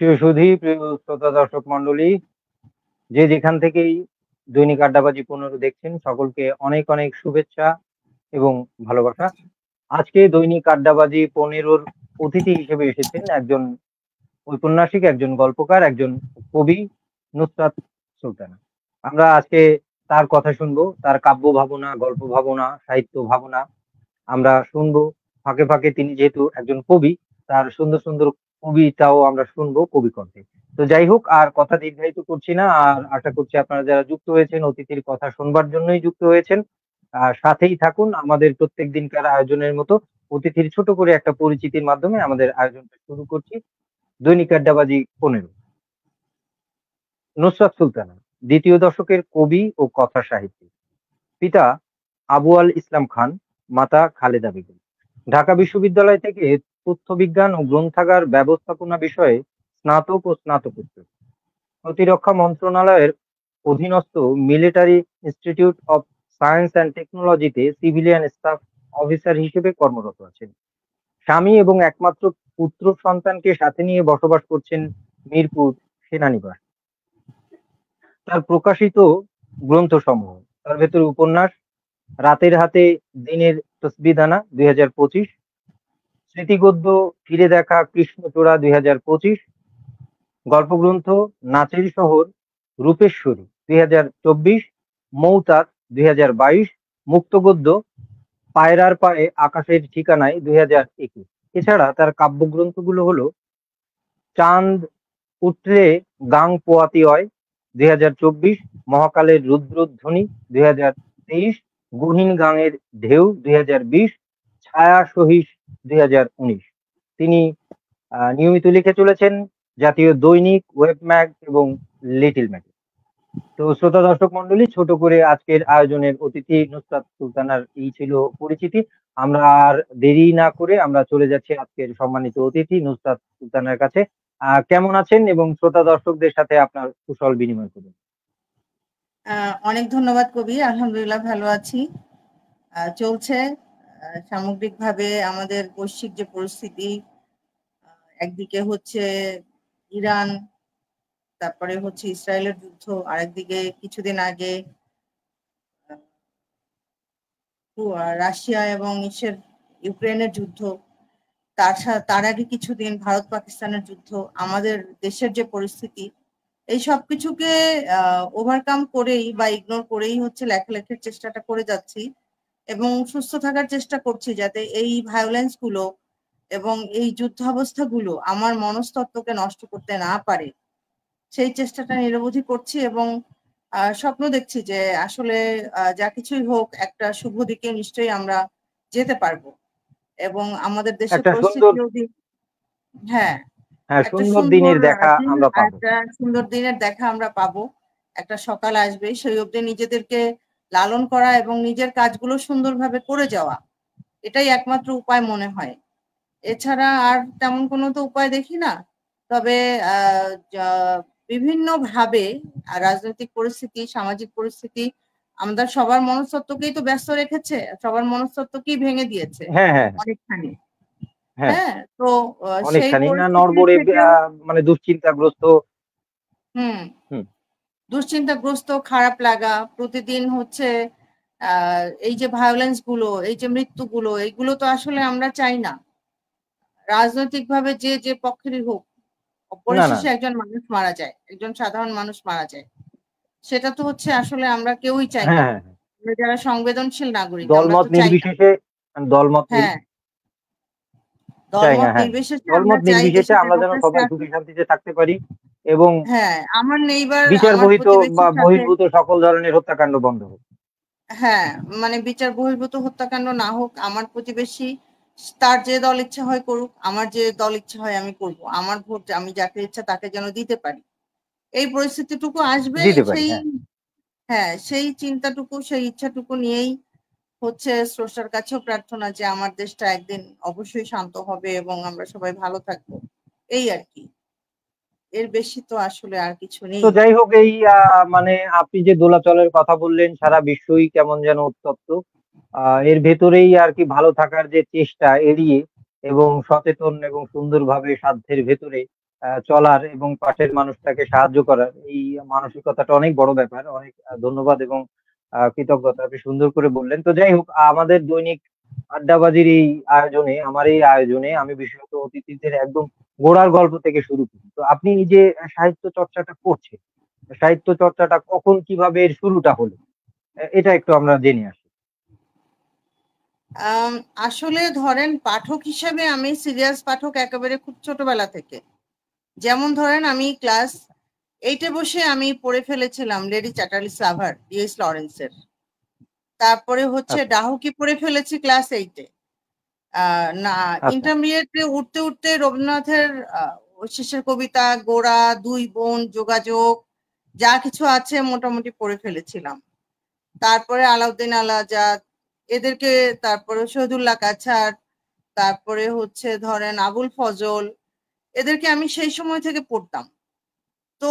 প্রিয় সুধী, প্রিয় শ্রোতা দর্শক মন্ডলী, যে যেখান থেকেই দৈনিক আড্ডাবাজি 15 দেখছেন সকলকে অনেক অনেক শুভেচ্ছা এবং ভালোবাসা। আজকে দৈনিক আড্ডাবাজি 15-র অতিথি হিসেবে এসেছেন একজন ঔপন্যাসিক, একজন গল্পকার, একজন কবি, নুসরাত সুলতানা। আমরা আজকে তার কথা শুনবো, তার কাব্য ভাবনা, গল্প ভাবনা, সাহিত্য ভাবনা আমরা শুনবো। ফাঁকে ফাঁকে তিনি যেহেতু একজন কবি, তার সুন্দর সুন্দর কবিতাও আমরা শুনবো কবি কণ্ঠে। তো যাই হোক, আর কথা দীর্ঘায়িত করছি না। আর আশা করছি আপনারা যারা যুক্ত হয়েছেন অতিথির কথা শুনবার জন্যই যুক্ত হয়েছেন। আর সাথেই থাকুন আমাদের প্রত্যেক দিনকার আয়োজনের মতো। অতিথির ছোট করে একটা পরিচিতির মাধ্যমে আমাদের আয়োজনটা শুরু করছি। দৈনিক আড্ডাবাজি 15। নুসরাত সুলতানা দ্বিতীয় দশকের কবি ও কথা সাহিত্যিক। পিতা আবু আল ইসলাম খান, মাতা খালেদা বেগম। ঢাকা বিশ্ববিদ্যালয় থেকে তথ্যবিজ্ঞান ও গ্রন্থাগার ব্যবস্থাপনা বিষয়ে স্নাতক ও স্নাতকোত্তর। প্রতিরক্ষা মন্ত্রণালয়ের অধীনস্থ military institute of science and টেকনোলজিতে সিভিলিয়ান স্টাফ অফিসার হিসেবে কর্মরত আছেন। স্বামী এবং একমাত্র পুত্র সন্তানকে সাথে নিয়ে বসবাস করছেন মিরপুর সেনানিবাস। তার প্রকাশিত গ্রন্থসমূহ, তার ভেতরে উপন্যাস রাতের হাতে দিনের তসবিদানা 2025, স্মৃতিগদ্য ফিরে দেখা কৃষ্ণচূড়া 2025, গল্পগ্রন্থ নাচের শহর রূপেশ্বরী 2024, মৌতাক 2022, মুক্তগদ্য পায়রার পায়ে আকাশের ঠিকানায় 2021। এছাড়া তার কাব্যগ্রন্থগুলো হলো চাঁদ উঠলে গাং পোয়াতি হয় 2024, মহাকালের রুদ্রধ্বনি 2023, গহীন গাঙের ঢেউ 2020, ছায়া সহিস 2019। তিনি নিয়মিত লিখে চলেছেন জাতীয় দৈনিক, ওয়েব ম্যাগ এবং লিটল ম্যাগ। তো শ্রোতা দর্শক মন্ডলী, ছোট করে আজকের আয়োজনের অতিথি নুসরাত সুলতানার এই ছিল পরিচিতি। আমরা আর দেরি না করে আমরা চলে যাচ্ছি আজকের সম্মানিত অতিথি নুসরাত সুলতানার কাছে। কেমন আছেন এবং শ্রোতা দর্শকদের সাথে আপনার কুশল বিনিময় করুন। অনেক ধন্যবাদ কবি। আলহামদুলিল্লাহ ভালো আছি। চলছে সামগ্রিকভাবে আমাদের বৈশ্বিক যে পরিস্থিতি, একদিকে হচ্ছে ইরান, তারপরে হচ্ছে ইসরায়েলের যুদ্ধ, আরেকদিকে কিছুদিন আগে রাশিয়া এবং ইউক্রেনের যুদ্ধ, তার আগে কিছুদিন ভারত পাকিস্তানের যুদ্ধ। আমাদের দেশের যে পরিস্থিতি, এই সব কিছুকে ওভারকাম করেই বা ইগনোর করেই হচ্ছে লেখালেখির চেষ্টাটা করে যাচ্ছি এবং সুস্থ থাকার চেষ্টা করছি যাতে এই ভায়োলেন্স গুলো এবং এই যুদ্ধাবস্থাগুলো আমার মনস্তত্ত্বকে নষ্ট করতে না পারে, সেই চেষ্টাটা নিরবধি করছি এবং স্বপ্ন দেখছি যে আসলে যা কিছুই হোক একটা শুভ দিকে নিশ্চয়ই আমরা যেতে পারবো এবং আমাদের দেশের পরিস্থিতিও হ্যাঁ একটা সুন্দর দিনের দেখা আমরা পাবো। একটা সুন্দর দিনের দেখা আমরা পাবো। একটা সকাল আসবে, সেই অবধি নিজেদেরকে লালন করা এবং নিজের কাজগুলো সুন্দরভাবে করে যাওয়া, এটাই একমাত্র উপায় মনে হয়। এছাড়া আর তেমন কোনো তো উপায় দেখি না। তবে বিভিন্ন ভাবে রাজনৈতিক পরিস্থিতি, সামাজিক পরিস্থিতি আমাদের সবার মনস্তত্ত্বকেই তো ব্যস্ত রেখেছে, সবার মনস্তত্ত্বকেই ভেঙে দিয়েছে অনেকখানি। হ্যাঁ, তো সেই অনেকখানি না পরিস্থিতি নড়বড়ে থেকেও মানে দুশ্চিন্তাগ্রস্ত। দুশ্চিন্তাগ্রস্ত, খারাপ লাগা প্রতিদিন হচ্ছে। এই যে ভায়োলেন্স গুলো, এই যে মৃত্যুগুলো, এইগুলো তো আসলে আমরা চাই না। রাজনৈতিক ভাবে যে পক্ষেরই হোক, পরিশেষে একজন মানুষ মারা যায়, একজন সাধারণ মানুষ মারা যায়, সেটা তো হচ্ছে আসলে আমরা কেউই চাই না। আমরা যারা সংবেদনশীল নাগরিক, আমরা তো চাই না। হ্যাঁ, দলমত নির্বিশেষে আমরা চাই দেশে আমরা যেন সবাই সুখে শান্তিতে থাকতে পারি এবং হ্যাঁ, আমার নেইবার, বিচার বহির্ভূত বা বহির্ভূত সকল ধরনের হত্যাকাণ্ড বন্ধ হোক। হ্যাঁ, মানে বিচার বহির্ভূত হত্যাকাণ্ড না হোক। আমার প্রতিবেশী তার যে দল ইচ্ছা হয় করুক, আমার যে দল ইচ্ছা হয় আমি করব, আমার ভোট আমি যাকে ইচ্ছা তাকে যেন দিতে পারি, এই পরিস্থিতিটুকু আসবে। সেই চিন্তাটুকু, সেই ইচ্ছাটুকু নিয়েই হচ্ছে স্রষ্টার কাছেও প্রার্থনা যে আমার দেশটা একদিন অবশ্যই শান্ত হবে এবং আমরা সবাই ভালো থাকবো, এই আর কি। এর বেশি তো আসলে আর কিছু নেই। তো যাই হোক, এই মানে আপনি যে দোলাচলের কথা বললেন, সারা বিশ্বই কেমন যেন উত্তপ্ত। এর ভেতরেই আর কি ভালো থাকার যে চেষ্টা এড়িয়ে এবং সচেতন এবং সুন্দরভাবে সাধ্যের ভেতরে চলার এবং পাশের মানুষটাকে সাহায্য করার এই মানসিকতাটা অনেক বড় ব্যাপার। অনেক ধন্যবাদ এবং কৃতজ্ঞতা। আপনি সুন্দর করে বললেন। তো যাই হোক, আমাদের দৈনিক আড্ডাবাজির এই আয়োজনে, আমার এই আয়োজনে আমি বিশেষত অতিথিদের একদম গোড়ার গল্প থেকে শুরু করি। তো আপনি এই যে সাহিত্য চর্চাটা করছেন, সাহিত্য চর্চাটা কখন কিভাবে এর শুরুটা হলো, এটা একটু আমরা জেনে আসি। আম, আসলে ধরেন পাঠক হিসেবে আমি সিরিয়াস পাঠক একেবারে খুব ছোটবেলা থেকে। যেমন ধরেন আমি ক্লাস 8-এ বসে আমি পড়ে ফেলেছিলাম লেডি চ্যাটার্লি স্লাভার ডিএস লরেন্সের। তারপরে হচ্ছে আচ্ছা, ডাহুকি পড়ে ফেলেছি ক্লাস 8-এ। না, আচ্ছা, ইন্টারমিডিয়েটে উঠতে উঠতে রবীন্দ্রনাথের শেষের কবিতা, গোরা, দুই বোন, যোগাযোগ, যা কিছু আছে মোটামুটি পড়ে ফেলেছিলাম। তারপরে আলাউদ্দিন আল আজাদ এদেরকে, তারপরে শহীদুল্লাহ কাছাড়, তারপরে হচ্ছে ধরেন আবুল ফজল, এদেরকে আমি সেই সময় থেকে পড়তাম। তো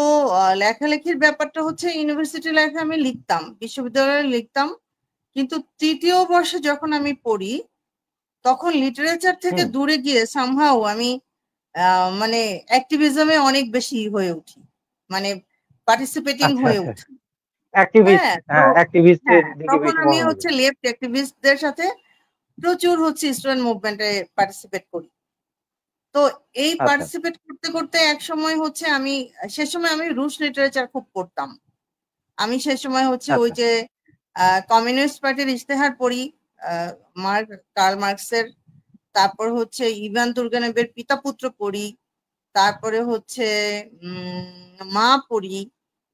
লেখালেখির ব্যাপারটা হচ্ছে ইউনিভার্সিটি লাইফে আমি লিখতাম, বিশ্ববিদ্যালয়ে লিখতাম, কিন্তু তৃতীয় বর্ষে যখন আমি পড়ি তখন লিটারেচার থেকে হুম, দূরে গিয়ে সামহাও আমি মানে অ্যাক্টিভিজমে অনেক বেশি হয়ে উঠি, মানে পার্টিসিপেটিং আচ্ছা, হয়ে আচ্ছা, উঠি। অ্যাক্টিভিস্ট, হ্যাঁ, তো হ্যাঁ, অ্যাক্টিভিস্টের হ্যাঁ, দিকে তখন বেশি আমি মনোযোগী। হচ্ছে লেফট অ্যাক্টিভিস্টদের সাথে প্রচুর হচ্ছে স্টুডেন্ট মুভমেন্টে পার্টিসিপেট করি। তো এই আচ্ছা, পার্টিসিপেট করতে করতে এক সময় হচ্ছে আমি, সে সময় আমি রুশ লিটারেচার খুব পড়তাম। আমি সে সময় হচ্ছে ওই আচ্ছা, যে কমিউনিস্ট পার্টির ইশতেহার পড়ি, কার্ল মার্কসের। তারপর হচ্ছে ইভান তুর্গেনেভের পিতা পুত্র পড়ি। তারপরে হচ্ছে মা পড়ি।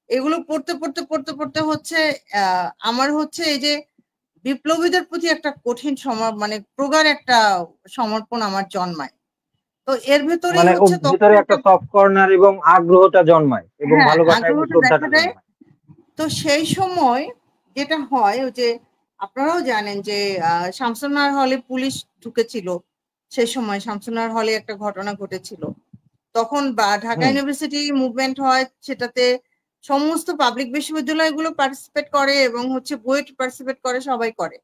এগুলো পড়তে পড়তে পড়তে পড়তে হচ্ছে আমার হচ্ছে এই যে বিপ্লবীদের প্রতি একটা কঠিন মানে প্রগাঢ় একটা সমর্পণ আমার জন্মায়। তো এর ভেতরেই মানে ও হচ্ছে তখন ভিতরে একটা একটা, সফট কর্নার এবং আগ্রহটা জন্মায় এবং হ্যাঁ, ভালোবাসা এবং আগ্রহটা দেখা শ্রদ্ধাটা দেয়। জন্মায়। তো সেই সময় যেটা হয় ওই যে আপনারাও জানেন যে শামসুন্নাহার হলে পুলিশ ঢুকেছিল। সেই সময় শামসুন্নাহার হলে একটা ঘটনা ঘটেছিল। তখন ঢাকা হুম, ইউনিভার্সিটি মুভমেন্ট হয়, সেটাতে সমস্ত পাবলিক বিশ্ববিদ্যালয়গুলো পার্টিসিপেট করে এবং হচ্ছে বুয়েট পার্টিসিপেট করে, সবাই করে।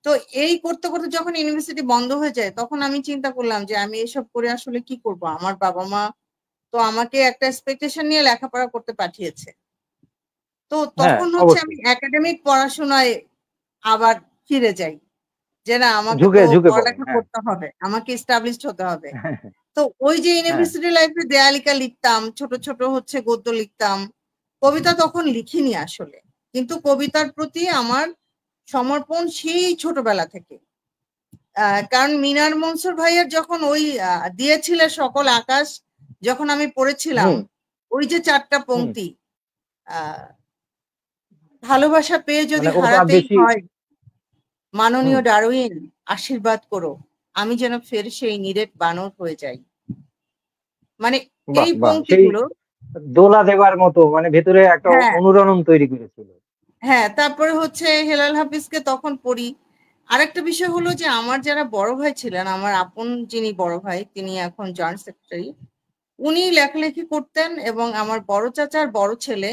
তো এই করতে করতে যখন ইউনিভার্সিটি বন্ধ হয়ে যায় তখন আমি চিন্তা করলাম যে আমি এসব করে আসলে কি করব। আমার বাবা মা তো আমাকে একটা এক্সপেকটেশন নিয়ে লেখাপড়া করতে পাঠিয়েছে। তো হ্যাঁ, তখন হচ্ছে আমি অবশ্যই। একাডেমিক পড়াশোনায় আবার ফিরে যাই, যে না আমাকে তো ঝুঁকে ঝুঁকে পড়েন, পড়ালেখা হ্যাঁ। করতে হবে, আমাকে এস্টাবলিশড হতে হবে। হ্যাঁ, তো ওই যে হ্যাঁ, ইউনিভার্সিটি লাইফে দেয়ালিকা লিখতাম, ছোট ছোট হচ্ছে গদ্য লিখতাম। কবিতা তখন লিখিনি আসলে, কিন্তু কবিতার প্রতি আমার সমর্পণ সেই ছোটবেলা থেকে। কারণ মিনার মনসুর ভাইয়ের যখন ওই দিয়েছিলে সকল আকাশ, যখন আমি পড়েছিলাম, হুম, ওই যে 4টা হুম, পংক্তি, আহ ভালোবাসা পেয়ে যদি মানে ওটা হারাতেই বেশি। হয়, হুম, মাননীয় ডারউইন আশীর্বাদ করো, আমি যেন ফের সেই নিরেট বানর হয়ে যাই। মানে বাহ, এই বাহ, সেই পংক্তিগুলো। দোলা দেবার মতো, মানে ভেতরে একটা হ্যাঁ, অনুরণন তৈরি করেছিল। হ্যাঁ, তারপরে হচ্ছে হেলাল হাফিজকে তখন পড়ি। আরেকটা বিষয় হলো যে আমার যারা বড় ভাই ছিলেন, আমার আপন যিনি বড় ভাই তিনি এখন জয়েন্ট সেক্রেটারি, উনি লেখালেখি করতেন। এবং আমার বড় চাচার বড় ছেলে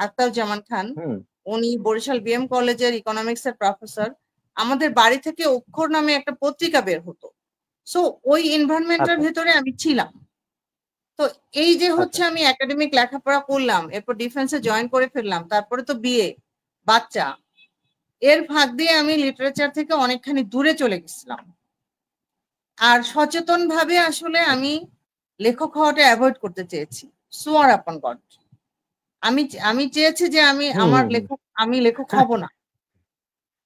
আফতাবজামান খান, হুম, উনি বরিশাল বিএম কলেজের ইকোনমিক্স এর প্রফেসর। আমাদের বাড়ি থেকে অক্ষর নামে একটা পত্রিকা বের হতো। সো ওই এনভায়রনমেন্টের আচ্ছা, ভেতরে আমি ছিলাম। তো এই যে আচ্ছা, হচ্ছে আমি একাডেমিক লেখাপড়া করলাম, এরপর ডিফেন্সে জয়েন করে ফেললাম, তারপরে তো বিয়ে, বাচ্চা, এর ফাঁক দিয়ে আমি লিটারেচার থেকে অনেকখানি দূরে চলে গেছিলাম। আর সচেতন ভাবে আসলে আমি লেখক হওয়াটা অ্যাভয়েড করতে চেয়েছি। সোয়ার আপন গড, আমি আমি চেয়েছি যে আমি হুম, আমার হুম, হুম। লেখক, আমি লেখক হব না।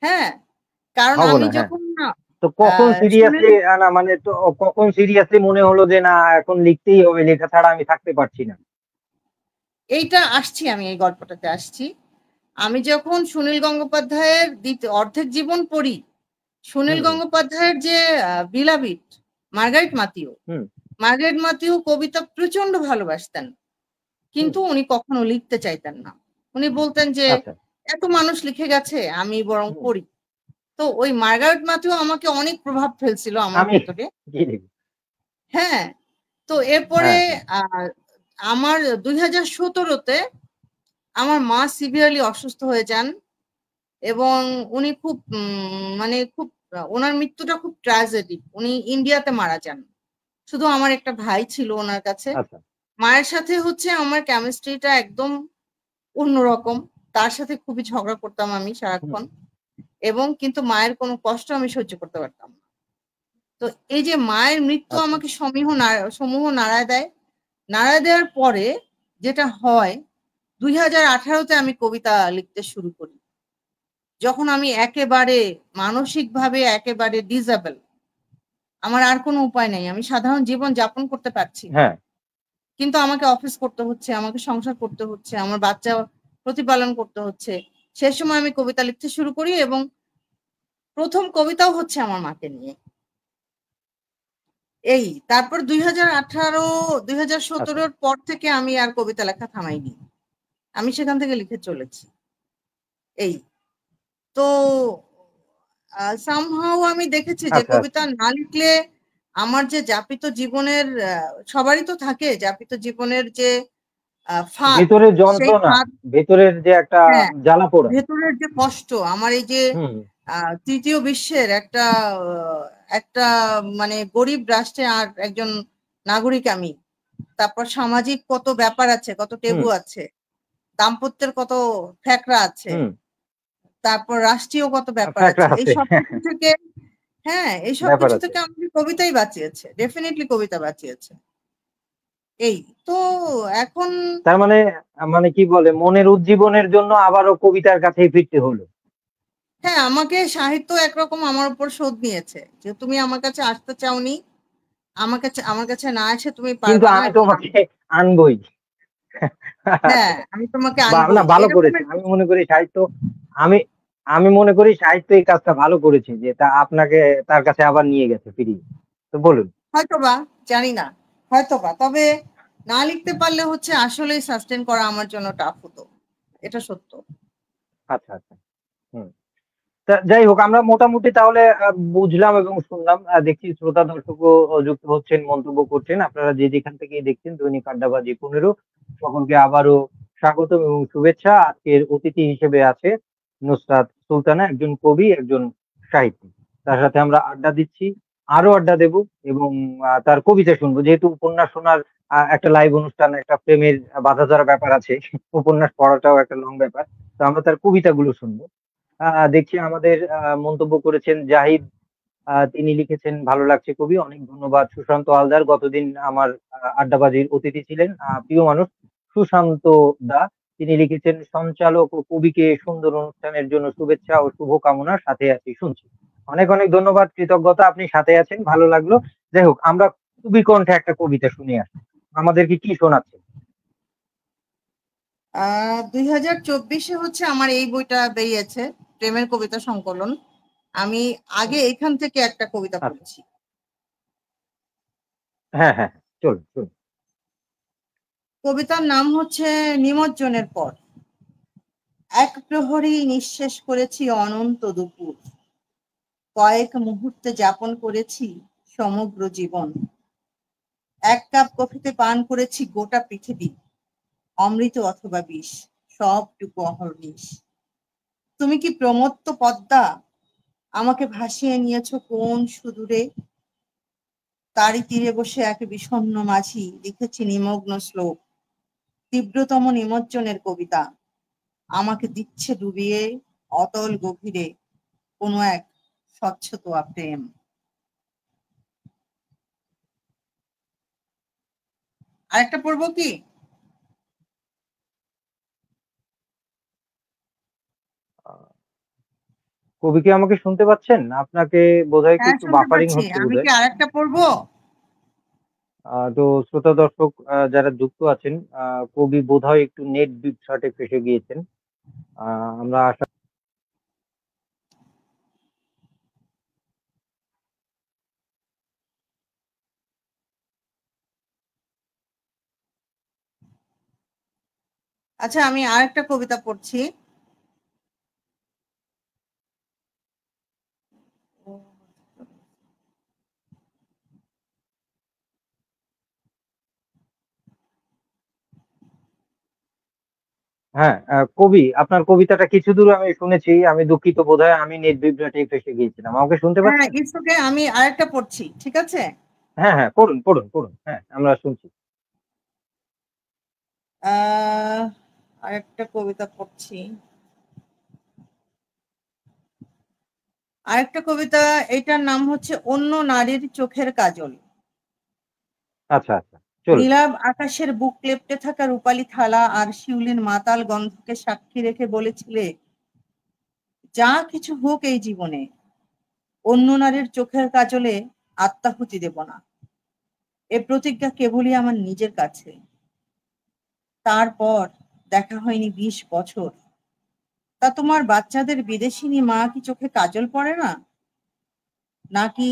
হ্যাঁ, কারণ হব আমি না, হ্যাঁ। যখন না তো কখন সুনীল, সিরিয়াসলি, না মানে, তো কখন সিরিয়াসলি মনে হলো যে না, এখন লিখতেই হবে, লেখা ছাড়া আমি থাকতে পারছি না? এইটা আসছি, আমি এই গল্পটাতে আসছি। আমি যখন সুনীল গঙ্গোপাধ্যায়ের অর্ধেক জীবন পড়ি, সুনীল হুম, হুম, গঙ্গোপাধ্যায়ের যে বিলাবিট মার্গারেট মাতিও, হুম, মার্গারেট মাতিও কবিতা প্রচন্ড ভালোবাসতেন, হুম, কিন্তু উনি কখনো লিখতে চাইতেন না। উনি বলতেন যে আচ্ছা, এত মানুষ লিখে গেছে, আমি বরং হুম, পড়ি। তো ওই মার্গারেট মাতিও আমাকে অনেক প্রভাব ফেলছিল আমার আমি ভেতরে। কি লিখব? হ্যাঁ, তো এরপরে হ্যাঁ, হ্যাঁ, আহ আমার 2017-তে আমার মা সিভিয়ারলি অসুস্থ হয়ে যান। এবং উনি খুব মানে খুব, ওনার মৃত্যুটা খুব ট্র্যাজেডি, উনি ইন্ডিয়াতে মারা যান। শুধু আমার একটা ভাই ছিল ওনার কাছে। আচ্ছা। মায়ের সাথে হচ্ছে আমার কেমিস্ট্রিটা একদম অন্যরকম। তার সাথে খুবই ঝগড়া করতাম আমি সারাক্ষণ, এবং কিন্তু মায়ের কোনো কষ্ট আমি সহ্য করতে পারতাম না। তো এই যে মায়ের মৃত্যু আচ্ছা। আমাকে সমূহ নাড়ায় দেয়। নাড়ায় দেওয়ার পরে যেটা হয়, 2018-তে আমি কবিতা লিখতে শুরু করি। যখন আমি একেবারে মানসিকভাবে একেবারে ডিসেবল, আমার আর কোনো উপায় নেই, আমি সাধারণ জীবন যাপন করতে পারছি না, হ্যাঁ। কিন্তু আমাকে অফিস করতে হচ্ছে, আমাকে সংসার করতে হচ্ছে, আমার বাচ্চা প্রতিপালন করতে হচ্ছে। সে সময় আমি কবিতা লিখতে শুরু করি, এবং প্রথম কবিতাও হচ্ছে আমার মাকে নিয়ে। এই তারপর 2018, আচ্ছা। 2017-র পর থেকে আমি আর কবিতা লেখা থামাইনি, আমি সেখান থেকে লিখে চলেছি। এই তো সামহাও আমি দেখেছি যে আচ্ছা। কবিতা আচ্ছা। না লিখলে আমার যে যাপিত জীবনের, সবারই তো থাকে যাপিত জীবনের যে ফাঁদ, ভেতরের সেই যন্ত্রণা, ফাঁদ, ভেতরের যে একটা হ্যাঁ, জ্বালা পোড়া। ভেতরের যে কষ্ট, আমার এই যে হুম। তৃতীয় বিশ্বের একটা একটা মানে গরিব রাষ্ট্রে আর একজন নাগরিক আমি, তারপর সামাজিক কত ব্যাপার আছে, কত হুম। টেবু আছে, দাম্পত্যের কত ফ্যাকরা আছে, হুম। তারপর রাষ্ট্রীয় কত ব্যাপার ফ্যাক্টর আছে, এই আছে। সবকিছু থেকে, হ্যাঁ, এই ব্যাপার সবকিছু আছে। থেকে আমাকে কবিতাই বাঁচিয়েছে, ডেফিনেটলি কবিতা বাঁচিয়েছে। এই তো এখন, তার মানে, মানে কি বলে, মনের উজ্জীবনের জন্য আবারও কবিতার কাছেই ফিরতে হলো। হ্যাঁ, আমাকে সাহিত্য একরকম আমার উপর শোধ নিয়েছে যে তুমি আমার কাছে আসতে চাওনি, আমার কাছে না এসে তুমি কিন্তু পারবা না, আমি এবং তোমাকে আনবই। হ্যাঁ, আচ্ছা। আমি তোমাকে বা না, আনবই, ভালো এরকম করেছে। একটা। আমি মনে করি সাহিত্য, আমি আমি মনে করি সাহিত্য এই কাজটা ভালো করেছে, যে তা আপনাকে তার কাছে আবার নিয়ে গেছে ফিরিয়ে। তো বলুন। হয়তোবা, জানি না, হয়তোবা, তবে না লিখতে পারলে হচ্ছে আসলেই সাস্টেন করা আমার জন্য টাফ হতো, এটা সত্য। আচ্ছা। আচ্ছা। হুম। তা যাই হোক, আমরা মোটামুটি তাহলে বুঝলাম এবং শুনলাম। দেখছি শ্রোতা দর্শকও যুক্ত হচ্ছেন, মন্তব্য করছেন। আপনারা যে যেখান থেকেই দেখছেন দৈনিক আড্ডাবাজি 15, সকলকে আবারও স্বাগতম এবং শুভেচ্ছা। আজকের অতিথি হিসেবে আছে নুসরাত সুলতানা, একজন কবি, একজন সাহিত্যিক। তার সাথে আমরা আড্ডা দিচ্ছি, আরো আড্ডা দেব, এবং তার কবিতা শুনবো। যেহেতু উপন্যাস শোনার একটা লাইভ অনুষ্ঠান, একটা প্রেমের বাধা ধরা ব্যাপার আছে, উপন্যাস পড়াটাও একটা লং ব্যাপার। তো আমরা তার কবিতাগুলো শুনবো। দেখছি আমাদের মন্তব্য করেছেন জাহিদ। তিনি লিখেছেন, ভালো লাগছে কবি, অনেক ধন্যবাদ। সুশান্ত হালদার গতদিন আমার আড্ডাবাজির অতিথি ছিলেন, প্রিয় মানুষ সুশান্ত দা। তিনি লিখেছেন, সঞ্চালক ও কবিকে সুন্দর অনুষ্ঠানের জন্য শুভেচ্ছা ও শুভকামনা, সাথে আছি, শুনছি। অনেক অনেক ধন্যবাদ, কৃতজ্ঞতা, আপনি সাথে আছেন, ভালো লাগলো। যাই হোক, আমরা কবি কণ্ঠে একটা কবিতা শুনে আসি। আমাদেরকে কি শোনাচ্ছেন? 2024-এ হচ্ছে আমার এই বইটা বেরিয়েছে, প্রেমের কবিতা সংকলন। আমি আগে এখান থেকে একটা কবিতা আচ্ছা। পড়ছি। হ্যাঁ, হ্যাঁ, চলুন চলুন। কবিতার নাম হচ্ছে নিমজ্জনের পর। এক প্রহরী নিঃশেষ করেছি অনন্ত দুপুর, কয়েক মুহূর্তে যাপন করেছি সমগ্র জীবন। এক কাপ কফিতে পান করেছি গোটা পৃথিবী, অমৃত অথবা বিষ, সবটুকু অহর্নিশ। তুমি কি প্রমত্ত পদ্মা, আমাকে ভাসিয়ে নিয়েছো কোন সুদূরে, তারই তীরে বসে এক বিষণ্ণ মাঝি লিখেছি নিমগ্ন শ্লোক, তীব্রতম নিমজ্জনের কবিতা, আমাকে দিচ্ছে ডুবিয়ে অতল গভীরে কোনো এক স্বচ্ছতোয়া প্রেম। আরেকটা পড়বো কি? কবি কি আমাকে শুনতে পাচ্ছেন? আপনাকে বোধহয় কি হ্যাঁ, একটু শুনতে বাফারিং পাচ্ছি। হচ্ছে আমি কি বোধহয়। আরেকটা পড়বো? তো শ্রোতা দর্শক যারা যুক্ত আছেন, কবি বোধহয় একটু নেট বিভ্রাটে ফেঁসে গিয়েছেন। আমরা আশা, আচ্ছা, আমি আরেকটা কবিতা পড়ছি। হ্যাঁ, কবি আপনার কবিতাটা কিছু দূর আমি শুনেছি। আমি দুঃখিত, বোধহয় আমি নেট বিভ্রাটে ফেঁসে গিয়েছিলাম। আমাকে শুনতে হ্যাঁ, পাচ্ছেন? ইটস ওকে, আমি আরেকটা পড়ছি, ঠিক আছে? হ্যাঁ হ্যাঁ, পড়ুন পড়ুন পড়ুন, হ্যাঁ আমরা শুনছি। আহ আরেকটা কবিতা পড়ছি। আরেকটা কবিতা, এটার নাম হচ্ছে অন্য নারীর চোখের কাজল। আচ্ছা আচ্ছা, চলুন। নীলাভ আকাশের বুক লেপ্টে থাকা রূপালী থালা আর শিউলির মাতাল গন্ধকে সাক্ষী রেখে বলেছিলে, যা কিছু হোক এই জীবনে অন্য নারীর চোখের কাজলে আত্মাহুতি দেব না। এ প্রতিজ্ঞা কেবলই আমার নিজের কাছে। তারপর দেখা হয়নি 20 বছর। তা তোমার বাচ্চাদের বিদেশিনী মা কি চোখে কাজল পড়ে না? নাকি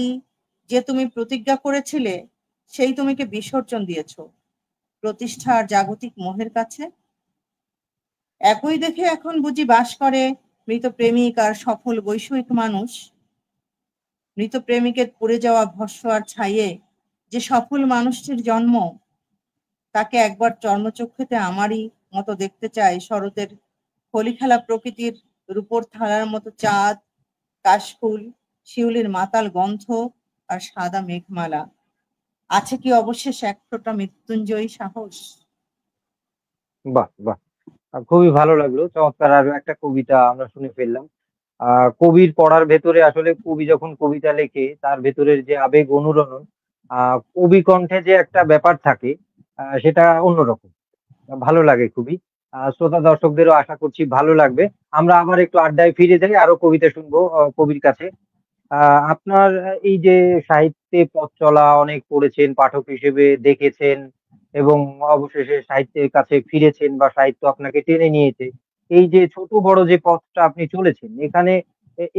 যে তুমি প্রতিজ্ঞা করেছিলে সেই তুমিকে বিসর্জন দিয়েছো প্রতিষ্ঠা আর জাগতিক মোহের কাছে? একই দেখে এখন বুঝি বাস করে মৃত প্রেমিক আর সফল বৈষয়িক মানুষ। মৃত প্রেমিকের পুড়ে যাওয়া ভস্ম আর ছাইয়ে যে সফল মানুষটির জন্ম, তাকে একবার চর্মচক্ষুতে আমারই মতো দেখতে চাই শরতের হোলি খেলা প্রকৃতির রূপোর থালার মতো চাঁদ, কাশফুল, শিউলির মাতাল গন্ধ আর সাদা মেঘমালা। আছে কি অবশেষ এক ফোঁটা মৃত্যুঞ্জয়ী সাহস? বাহ বাহ, খুবই ভালো লাগলো, চমৎকার আরো একটা কবিতা আমরা শুনে ফেললাম। কবির পড়ার ভেতরে আসলে কবি যখন কবিতা লেখে তার ভেতরের যে আবেগ অনুরণন, কবি কণ্ঠে যে একটা ব্যাপার থাকে, সেটা অন্যরকম, ভালো লাগে খুবই। শ্রোতা দর্শকদেরও আশা করছি ভালো লাগবে। আমরা আবার একটু আড্ডায় ফিরে যাই, আরো কবিতা শুনবো কবির কাছে। আপনার এই যে সাহিত্যে পথ চলা, অনেক পড়েছেন, পাঠক হিসেবে দেখেছেন, এবং অবশেষে সাহিত্যের কাছে ফিরেছেন বা সাহিত্য আপনাকে টেনে নিয়েছে। এই যে ছোট বড় যে পথটা আপনি চলেছেন এখানে,